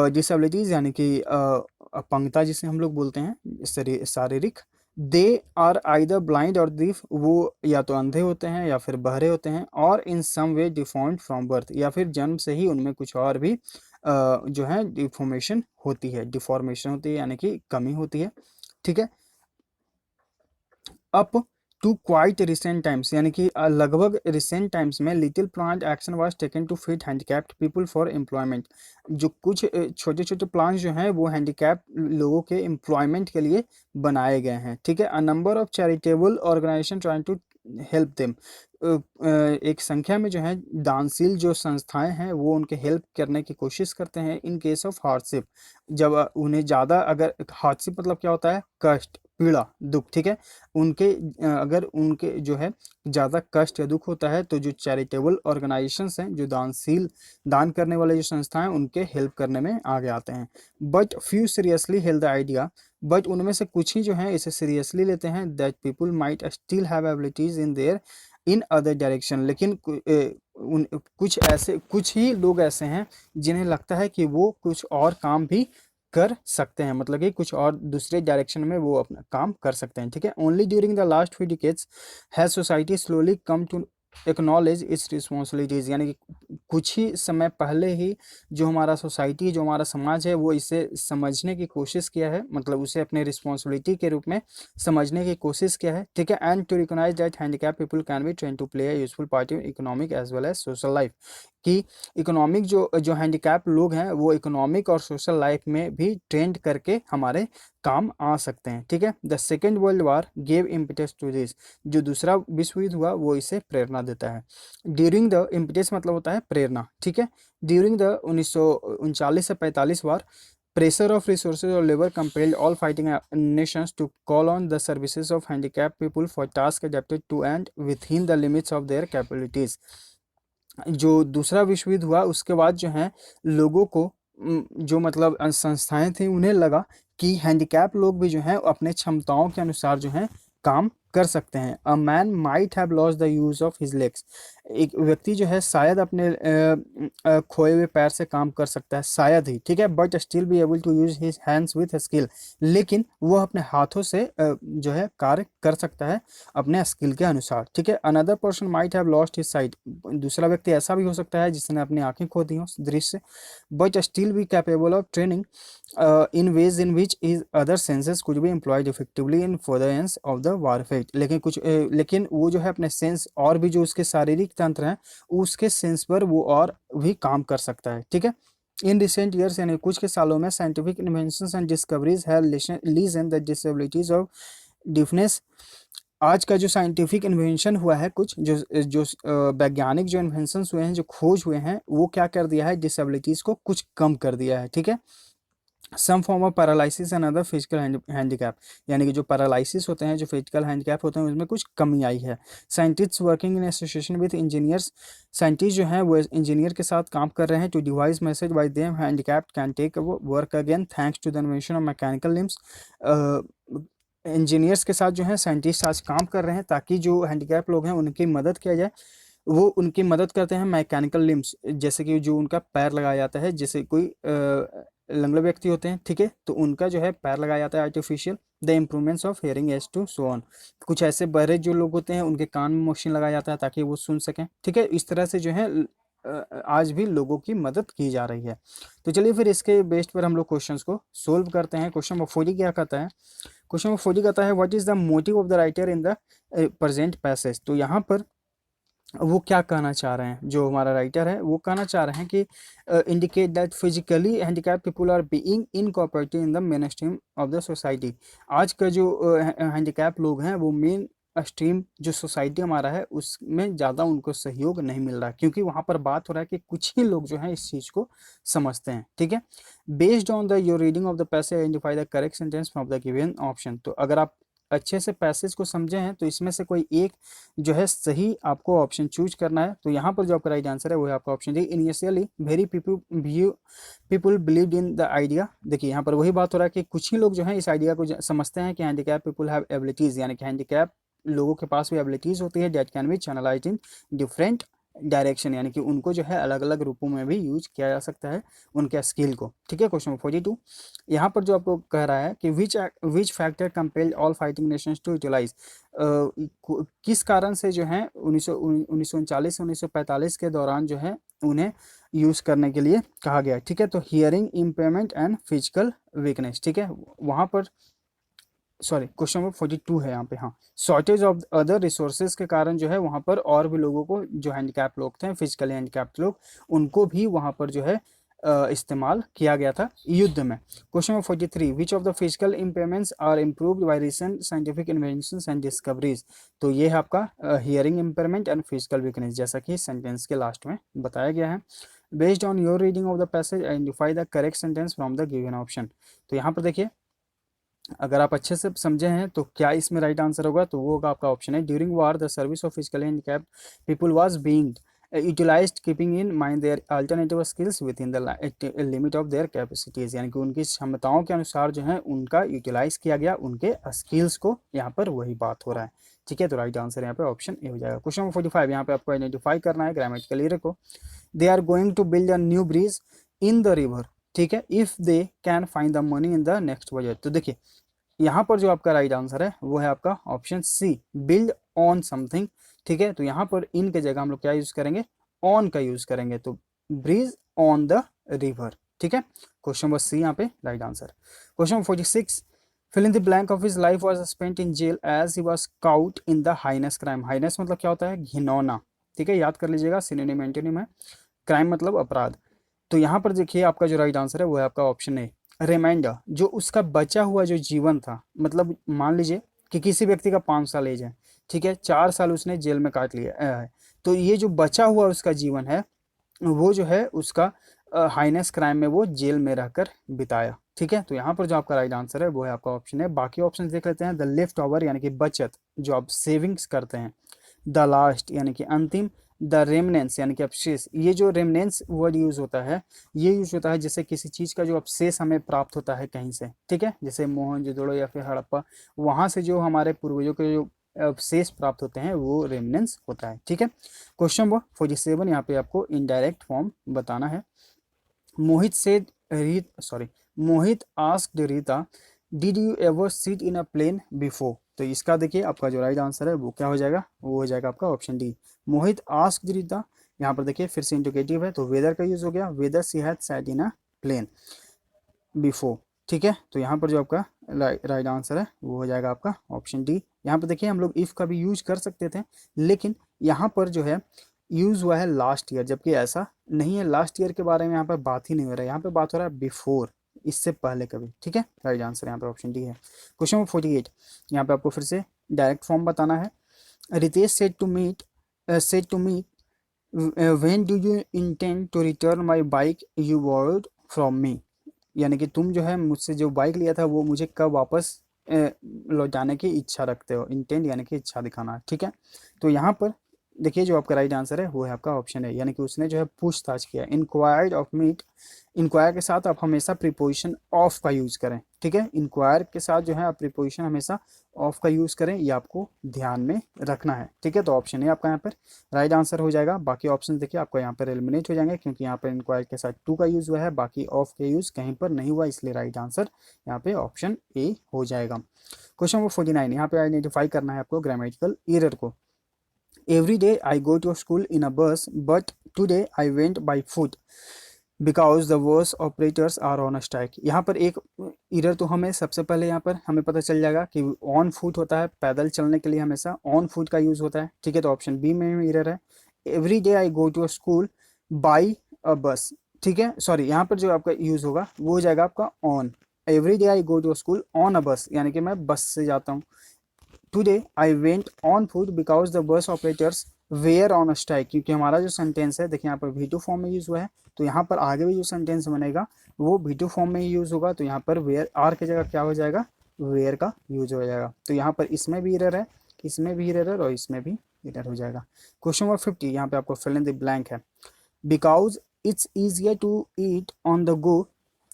डिसेबिलिटीज यानी कि अपंगता जिसे हम लोग बोलते हैं, शारीरिक दे आर आइदर ब्लाइंड और डीफ, वो या तो अंधे होते हैं या फिर बहरे होते हैं, और इन सम वे डिफॉर्म्ड फ्रॉम बर्थ, या फिर जन्म से ही उनमें कुछ और भी जो है डिफॉर्मेशन होती है यानी कि कमी होती है। ठीक है। Up to quite recent times, यानी कि लगभग रिसेंट टाइम्स में little plant action was taken to fit handicapped people for employment, जो कुछ छोटे छोटे प्लांट्स जो हैं वो हैंडीकैप लोगों के एम्प्लॉयमेंट के लिए बनाए गए हैं। ठीक है। A number of charitable organisation trying to help them, एक संख्या में जो है दानशील जो संस्थाएं हैं वो उनके हेल्प करने की कोशिश करते हैं इन केस ऑफ हार्डशिप, जब उन्हें ज़्यादा, अगर हार्डशिप मतलब क्या होता है, कष्ट, पीड़ा, दुख। ठीक है। उनके अगर उनके जो है ज़्यादा कष्ट या दुख होता है तो जो चैरिटेबल ऑर्गेनाइजेशंस हैं, जो दान करने वाले जो संस्थाएं, उनके हेल्प करने में आगे आते हैं। But few seriously held the idea, but उनमें से कुछ ही जो हैं इसे सीरियसली लेते हैं, that people might still have abilities in their in other direction, लेकिन कुछ ही लोग ऐसे हैं जिन्हें लगता है कि वो कुछ और काम भी कर सकते हैं, मतलब कि कुछ और दूसरे डायरेक्शन में वो अपना काम कर सकते हैं। ठीक है। Only during the last few decades has society slowly come to acknowledge its responsibilities, यानी कि कुछ ही समय पहले ही जो हमारा सोसाइटी, जो हमारा समाज है, वो इसे समझने की कोशिश किया है, मतलब उसे अपने रिस्पॉन्सिबिलिटी के रूप में समझने की कोशिश किया है। ठीक है। And to recognise that handicap people can be train to play a useful part in economic as well as social life, कि इकोनॉमिक जो जो हैंडीकैप लोग हैं वो इकोनॉमिक और सोशल लाइफ में भी ट्रेंड करके हमारे काम आ सकते हैं। ठीक है। The second world war gave impetus to this, जो दूसरा विश्व युद्ध हुआ वो इसे प्रेरणा देता है। ड्यूरिंग द, इम्पिटस मतलब होता है प्रेरणा। ठीक है। ड्यूरिंग द 1939 से 45 वार, pressure of resources or labor compelled all fighting nations to call on the services of handicapped people for tasks adapted to and within the limits of their capabilities। जो दूसरा विश्व युद्ध हुआ उसके बाद जो है लोगों को जो मतलब संस्थाएं थी उन्हें लगा कि हैंडीकैप लोग भी जो हैं अपने क्षमताओं के अनुसार जो हैं काम कर सकते हैं। A man might have lost the use of his legs, एक व्यक्ति जो है शायद अपने खोए हुए पैर से काम कर सकता है, शायद ही। ठीक है। But still be able to use his hands with skill, लेकिन वह अपने हाथों से जो है कार्य कर सकता है अपने स्किल के अनुसार। ठीक है। Another person might have lost his site, दूसरा व्यक्ति ऐसा भी हो सकता है जिसने अपनी आंखें खो दी हो दृश्य, but still be capable of training in ways in which is other senses could be employed effectively in furtherance of the warfare, लेकिन वो जो है अपने सेंस और भी जो उसके शारीरिक तंत्र हैं उसके सेंस पर वो और भी काम कर सकता है। ठीक है। इन रिसेंट ईयर्स, यानी कुछ के सालों में, scientific inventions and discoveries have lessened the disabilities of deafness, आज का जो साइंटिफिक इन्वेंशन हुआ है, कुछ जो जो वैज्ञानिक जो इन्वेंशंस हुए हैं, जो खोज हुए हैं, वो क्या कर दिया है, डिसेबिलिटीज को कुछ कम कर दिया है। ठीक है। Some form of paralysis and other physical handicap, यानी कि जो पैरालिसिस होते हैं, जो फिजिकल हैंडीकैप होते हैं, उसमें कुछ कमी आई है। Scientist working in association with engineers, scientist जो हैं वो इंजीनियर के साथ काम कर रहे हैं to devise message by them handicap can take work again thanks to the invention of mechanical limbs. Engineers के साथ जो है साइंटिस्ट आज काम कर रहे हैं ताकि जो हैंडीकैप लोग हैं उनकी मदद किया जाए। वो उनकी मदद करते हैं मैकेनिकल लिम्स, जैसे कि जो उनका पैर लगाया जाता है, जैसे कोई लंगड़े व्यक्ति होते हैं। ठीक है। तो उनका जो है पैर लगाया जाता है artificial. The improvements of hearing aids to so on, कुछ ऐसे बहरे जो लोग होते हैं उनके कान में मशीन लगाया जाता है ताकि वो सुन सकें। ठीक है। इस तरह से जो है आज भी लोगों की मदद की जा रही है। तो चलिए फिर इसके बेस्ड पर हम लोग क्वेश्चंस को सोल्व करते हैं। क्वेश्चन नंबर 40 क्या कहता है, क्वेश्चन नंबर 40 कहता है what is the motive of the writer in the present passage. तो यहाँ पर वो क्या कहना चाह रहे हैं, जो हमारा राइटर है वो कहना चाह रहे हैं कि indicate that physically handicap people are being incorporated in the main stream of the society. आज का जो हैंडीकैप लोग हैं वो मेन स्ट्रीम जो सोसाइटी हमारा है उसमें ज़्यादा उनको सहयोग नहीं मिल रहा, क्योंकि वहाँ पर बात हो रहा है कि कुछ ही लोग जो हैं इस चीज़ को समझते हैं। ठीक है। Based on the your reading of the passage identify the correct sentence from the given option. तो अगर आप अच्छे से पैसेज को समझे हैं तो इसमें से कोई एक जो है सही आपको ऑप्शन चूज करना है। तो यहाँ पर जो आपका राइट आंसर है वो है आपका option D, initially very people believed in the idea. देखिए यहाँ पर वही बात हो रहा है कि कुछ ही लोग जो है इस आइडिया को समझते हैं कि हैंडीकैप पीपल हैव एबिलिटीज, यानी कि हैंडीकैप लोगों के पास भी एबिलिटीज होती है that can be channelised in different direction, यानी कि उनको जो है अलग अलग रूपों में भी यूज किया जा सकता है उनके स्किल को। ठीक है, क्वेश्चन नंबर 42 यहाँ पर जो आपको कह रहा है कि which factor compelled all fighting nations to utilise, किस कारण से जो है 1939 से 1945 के दौरान जो है उन्हें यूज करने के लिए कहा गया। ठीक है, तो hearing impairment and physical weakness. ठीक है, वहां पर सॉरी क्वेश्चन नंबर 42 है यहाँ पे, हाँ, शॉर्टेज ऑफ अदर रिसोर्सेज के कारण जो है वहाँ पर और भी लोगों को, जो हैंडीकैप लोग थे, फिजिकली हैंडीकैप्ड लोग, उनको भी वहाँ पर जो है इस्तेमाल किया गया था युद्ध में। Question number 43 which of the physical impairments are improved by recent scientific inventions and discoveries. तो ये है आपका hearing impairment and physical weakness, जैसा कि सेंटेंस के लास्ट में बताया गया है। Based on your reading of the passage identify the correct sentence from the given option. तो यहाँ पर देखिए, अगर आप अच्छे से समझे हैं तो क्या इसमें राइट आंसर होगा, तो वो होगा आपका ऑप्शन है, during war the service of physically handicapped people was being utilised keeping in mind their alternative skills within the limit of their capacities, यानी कि उनकी क्षमताओं के अनुसार जो है उनका यूटिलाइज किया गया, उनके स्किल्स को, यहाँ पर वही बात हो रहा है। ठीक है, तो राइट आंसर यहाँ पे ऑप्शन ए हो जाएगा। क्वेश्चन नंबर 45 यहाँ पे आपको आइडेंटिफाई करना है ग्रामेटिकल एरर को। They are going to build a new bridge in the river, ठीक है, if they can find the money in the next budget. तो देखिए यहाँ पर जो आपका राइट आंसर है वो है आपका option C, build on something. ठीक है, तो यहाँ पर इन के जगह हम लोग क्या यूज करेंगे, ऑन का यूज करेंगे, तो ब्रिज ऑन द रिवर। ठीक है, क्वेश्चन नंबर सी यहाँ पे right answer. Question number 46 fill in the blank of his life was spent in jail as he was caught in the heinous crime. Heinous मतलब क्या होता है, घिनौना। ठीक है, याद कर लीजिएगा, सिनोनिम एंटोनिम है, क्राइम मतलब अपराध। तो यहाँ पर देखिए आपका जो राइट आंसर है वो है आपका ऑप्शन ए, रिमाइंडर। जो उसका बचा हुआ जो जीवन था, मतलब मान लीजिए कि किसी व्यक्ति का 5 साल एज है, ठीक है, 4 साल उसने जेल में काट लिया है, तो ये जो बचा हुआ उसका जीवन है वो जो है उसका हाइनेस क्राइम में वो जेल में रहकर बिताया। ठीक है, तो यहाँ पर जो आपका राइट आंसर है वो है आपका ऑप्शन है। बाकी ऑप्शन देख लेते हैं, द लेफ्ट ओवर यानी कि बचत, जो आप सेविंग्स करते हैं, द लास्ट यानी कि अंतिम, द रेमनेंस यानी कि अवशेष। ये जो रेमनेंस वर्ड यूज होता है, ये यूज होता है जैसे किसी चीज का जो अवशेष हमें प्राप्त होता है कहीं से, ठीक है, जैसे मोहनजोदड़ो या फिर हड़प्पा, वहां से जो हमारे पूर्वजों के जो अवशेष प्राप्त होते हैं वो रेमनेंस होता है। ठीक है, क्वेश्चन नंबर 47 यहाँ पे आपको इनडायरेक्ट फॉर्म बताना है। मोहित से Mohit asked Rita did you ever sit in a plane before. तो इसका देखिए आपका जो राइट आंसर है वो क्या हो जाएगा, वो हो जाएगा आपका ऑप्शन डी, मोहित आस्क्ड रीता। यहाँ पर देखिए फिर से इंडिकेटिव है, तो वेदर का यूज हो गया, whether she had sat in a plane before. ठीक है, तो यहाँ पर जो आपका राइट आंसर है वो हो जाएगा आपका ऑप्शन डी। यहाँ पर देखिए हम लोग इफ का भी यूज कर सकते थे, लेकिन यहाँ पर जो है यूज हुआ है लास्ट ईयर, जबकि ऐसा नहीं है, लास्ट ईयर के बारे में यहाँ पर बात ही नहीं हो रहा है, यहाँ पे बात हो रहा है बिफोर, इससे पहले कभी। ठीक है, राइट आंसर यहाँ पे ऑप्शन डी है। क्वेश्चन नंबर 48 यहाँ पे आपको फिर से डायरेक्ट फॉर्म बताना है। Ritesh said to me when do you intend to return my bike you borrowed from me, यानी कि तुम जो है मुझसे जो बाइक लिया था वो मुझे कब वापस लौटाने की इच्छा रखते हो, इंटेंट यानी कि इच्छा दिखाना। ठीक है, तो यहाँ पर देखिए जो आपका राइट आंसर है वो है आपका ऑप्शन है, यानी कि उसने जो है पूछताछ किया, इंक्वायर्ड ऑफ मीट। इंक्वायर के साथ आप हमेशा प्रीपोजिशन ऑफ का यूज करें। ठीक है, इंक्वायर के साथ जो है आप प्रीपोजिशन हमेशा ऑफ का यूज करें, ये आपको ध्यान में रखना है। ठीक है, तो ऑप्शन है आपका यहाँ पर राइट आंसर हो जाएगा। बाकी ऑप्शन देखिए आपको यहाँ पर एलिमिनेट हो जाएंगे, क्योंकि यहाँ पर इंक्वायर के साथ टू का यूज हुआ है, बाकी ऑफ के यूज कहीं पर नहीं हुआ, इसलिए राइट आंसर यहाँ पे ऑप्शन ए हो जाएगा। क्वेश्चन नंबर 49 यहाँ पे आइडेंटिफाई करना है आपको ग्रामेटिकल एरर को। Every day I go to school in a bus, but today I went by foot because the bus operators are on a strike। यहाँ पर एक एरर तो हमें सबसे पहले यहाँ पर हमें पता चल जाएगा कि ऑन फुट होता है, पैदल चलने के लिए हमेशा ऑन फुट का यूज होता है। ठीक है, तो ऑप्शन बी में एरर है, every day I go to school by a bus. ठीक है, सॉरी यहाँ पर जो आपका यूज होगा वो हो जाएगा आपका on, every day I go to school on a bus, यानी कि मैं बस से जाता हूँ। Today I went on foot because the bus operators were on strike, क्योंकि हमारा जो सेंटेंस है देखिए यहाँ पर V2 फॉर्म में यूज हुआ है, तो यहाँ पर आगे भी जो सेंटेंस बनेगा वो V2 फॉर्म में ही यूज होगा, तो यहाँ पर वेयर आर की जगह क्या हो जाएगा, वेयर का यूज हो जाएगा। तो यहाँ पर इसमें भी एरर है, इसमें भी एरर है और इसमें भी एरर हो जाएगा। क्वेश्चन नंबर 50 यहाँ पे आपको फिल इन द ब्लैंक है, because it's easier to eat on the go.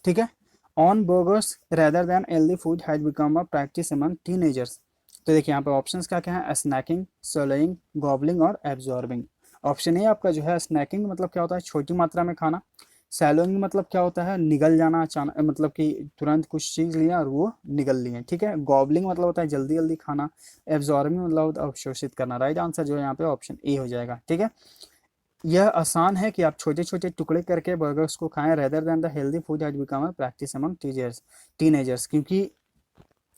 ठीक है, on burgers rather than healthy food had become a practice among teenagers. तो देखिए यहाँ पे ऑप्शंस क्या क्या है, स्नैकिंग, सोलोइंग, गॉबलिंग और एब्जॉर्बिंग। ऑप्शन ए आपका जो है स्नैकिंग मतलब क्या होता है, छोटी मात्रा में खाना। सैलोइंग मतलब क्या होता है, निगल जाना अचानक, मतलब कि तुरंत कुछ चीज़ लिया और वो निगल लिए, ठीक है। गॉबलिंग मतलब होता है जल्दी जल्दी खाना। एब्जॉर्बिंग मतलब होता है अवशोषित करना। राइट आंसर जो है यहाँ पे ऑप्शन ए हो जाएगा, ठीक है। यह आसान है कि आप छोटे छोटे टुकड़े करके बर्गर्स को खाएं rather than the healthy food has become a practice among teenagers, क्योंकि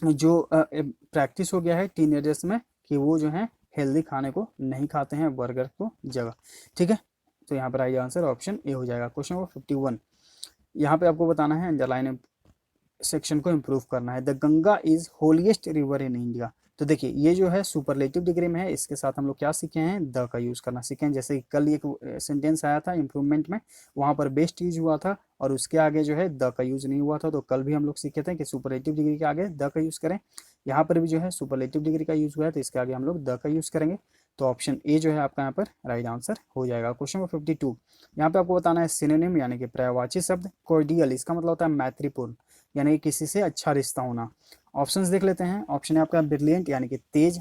जो प्रैक्टिस हो गया है टीनेजर्स में कि वो जो है हेल्दी खाने को नहीं खाते हैं बर्गर को जगह, ठीक है। तो यहाँ पर राइट आंसर ऑप्शन ए हो जाएगा। क्वेश्चन नंबर 51, यहाँ पे आपको बताना है अंडरलाइन सेक्शन को इम्प्रूव करना है। The Ganga is holiest river in India. तो देखिए ये जो है सुपरलेटिव डिग्री में है, इसके साथ हम लोग क्या सीखे हैं, द का यूज करना सीखे हैं। जैसे कि कल एक सेंटेंस आया था इम्प्रूवमेंट में, वहां पर बेस्ट यूज हुआ था और उसके आगे जो है द का यूज नहीं हुआ था। तो कल भी हम लोग सीखे थे कि सुपरलेटिव डिग्री के आगे द का यूज करें। यहाँ पर भी जो है सुपरलेटिव डिग्री का यूज हुआ है तो इसके आगे हम लोग द का यूज करेंगे। तो ऑप्शन ए जो है आपका यहाँ पर राइट आंसर हो जाएगा। क्वेश्चन नंबर 52, यहाँ पे आपको बताना है सिनोनिम यानी कि पर्यायवाची शब्द। कॉर्डियल इसका मतलब होता है मैत्रीपूर्ण, यानी कि किसी से अच्छा रिश्ता होना। ऑप्शंस देख लेते हैं। ऑप्शन है आपका ब्रिलियंट यानी कि तेज,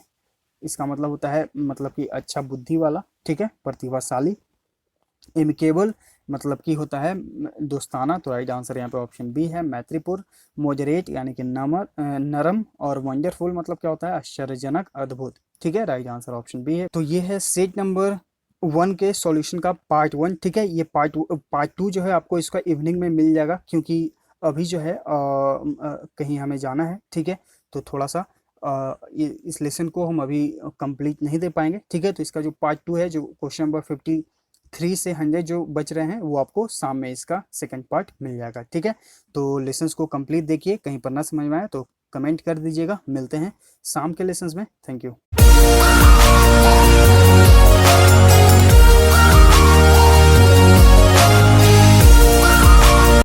इसका मतलब होता है मतलब कि अच्छा बुद्धि वाला, ठीक है, प्रतिभाशाली। एमिकेबल मतलब कि होता है दोस्ताना, तो राइट आंसर यहाँ पे ऑप्शन बी है मैत्रीपूर्ण। मॉडरेट यानी कि नरम। और वंडरफुल मतलब क्या होता है, आश्चर्यजनक, अद्भुत, ठीक है। राइट आंसर ऑप्शन बी है। तो ये है सेट नंबर 1 के सॉल्यूशन का पार्ट 1, ठीक है। ये पार्ट 2 जो है आपको इसका इवनिंग में मिल जाएगा, क्योंकि अभी जो है कहीं हमें जाना है, ठीक है। तो थोड़ा सा इस लेसन को हम अभी कंप्लीट नहीं दे पाएंगे, ठीक है। तो इसका जो पार्ट 2 है, जो क्वेश्चन नंबर 53 से 100 जो बच रहे हैं, वो आपको शाम में इसका सेकंड पार्ट मिल जाएगा, ठीक है। तो लेसन्स को कंप्लीट देखिए, कहीं पर ना समझ में आए तो कमेंट कर दीजिएगा। मिलते हैं शाम के लेसन्स में। Thank you.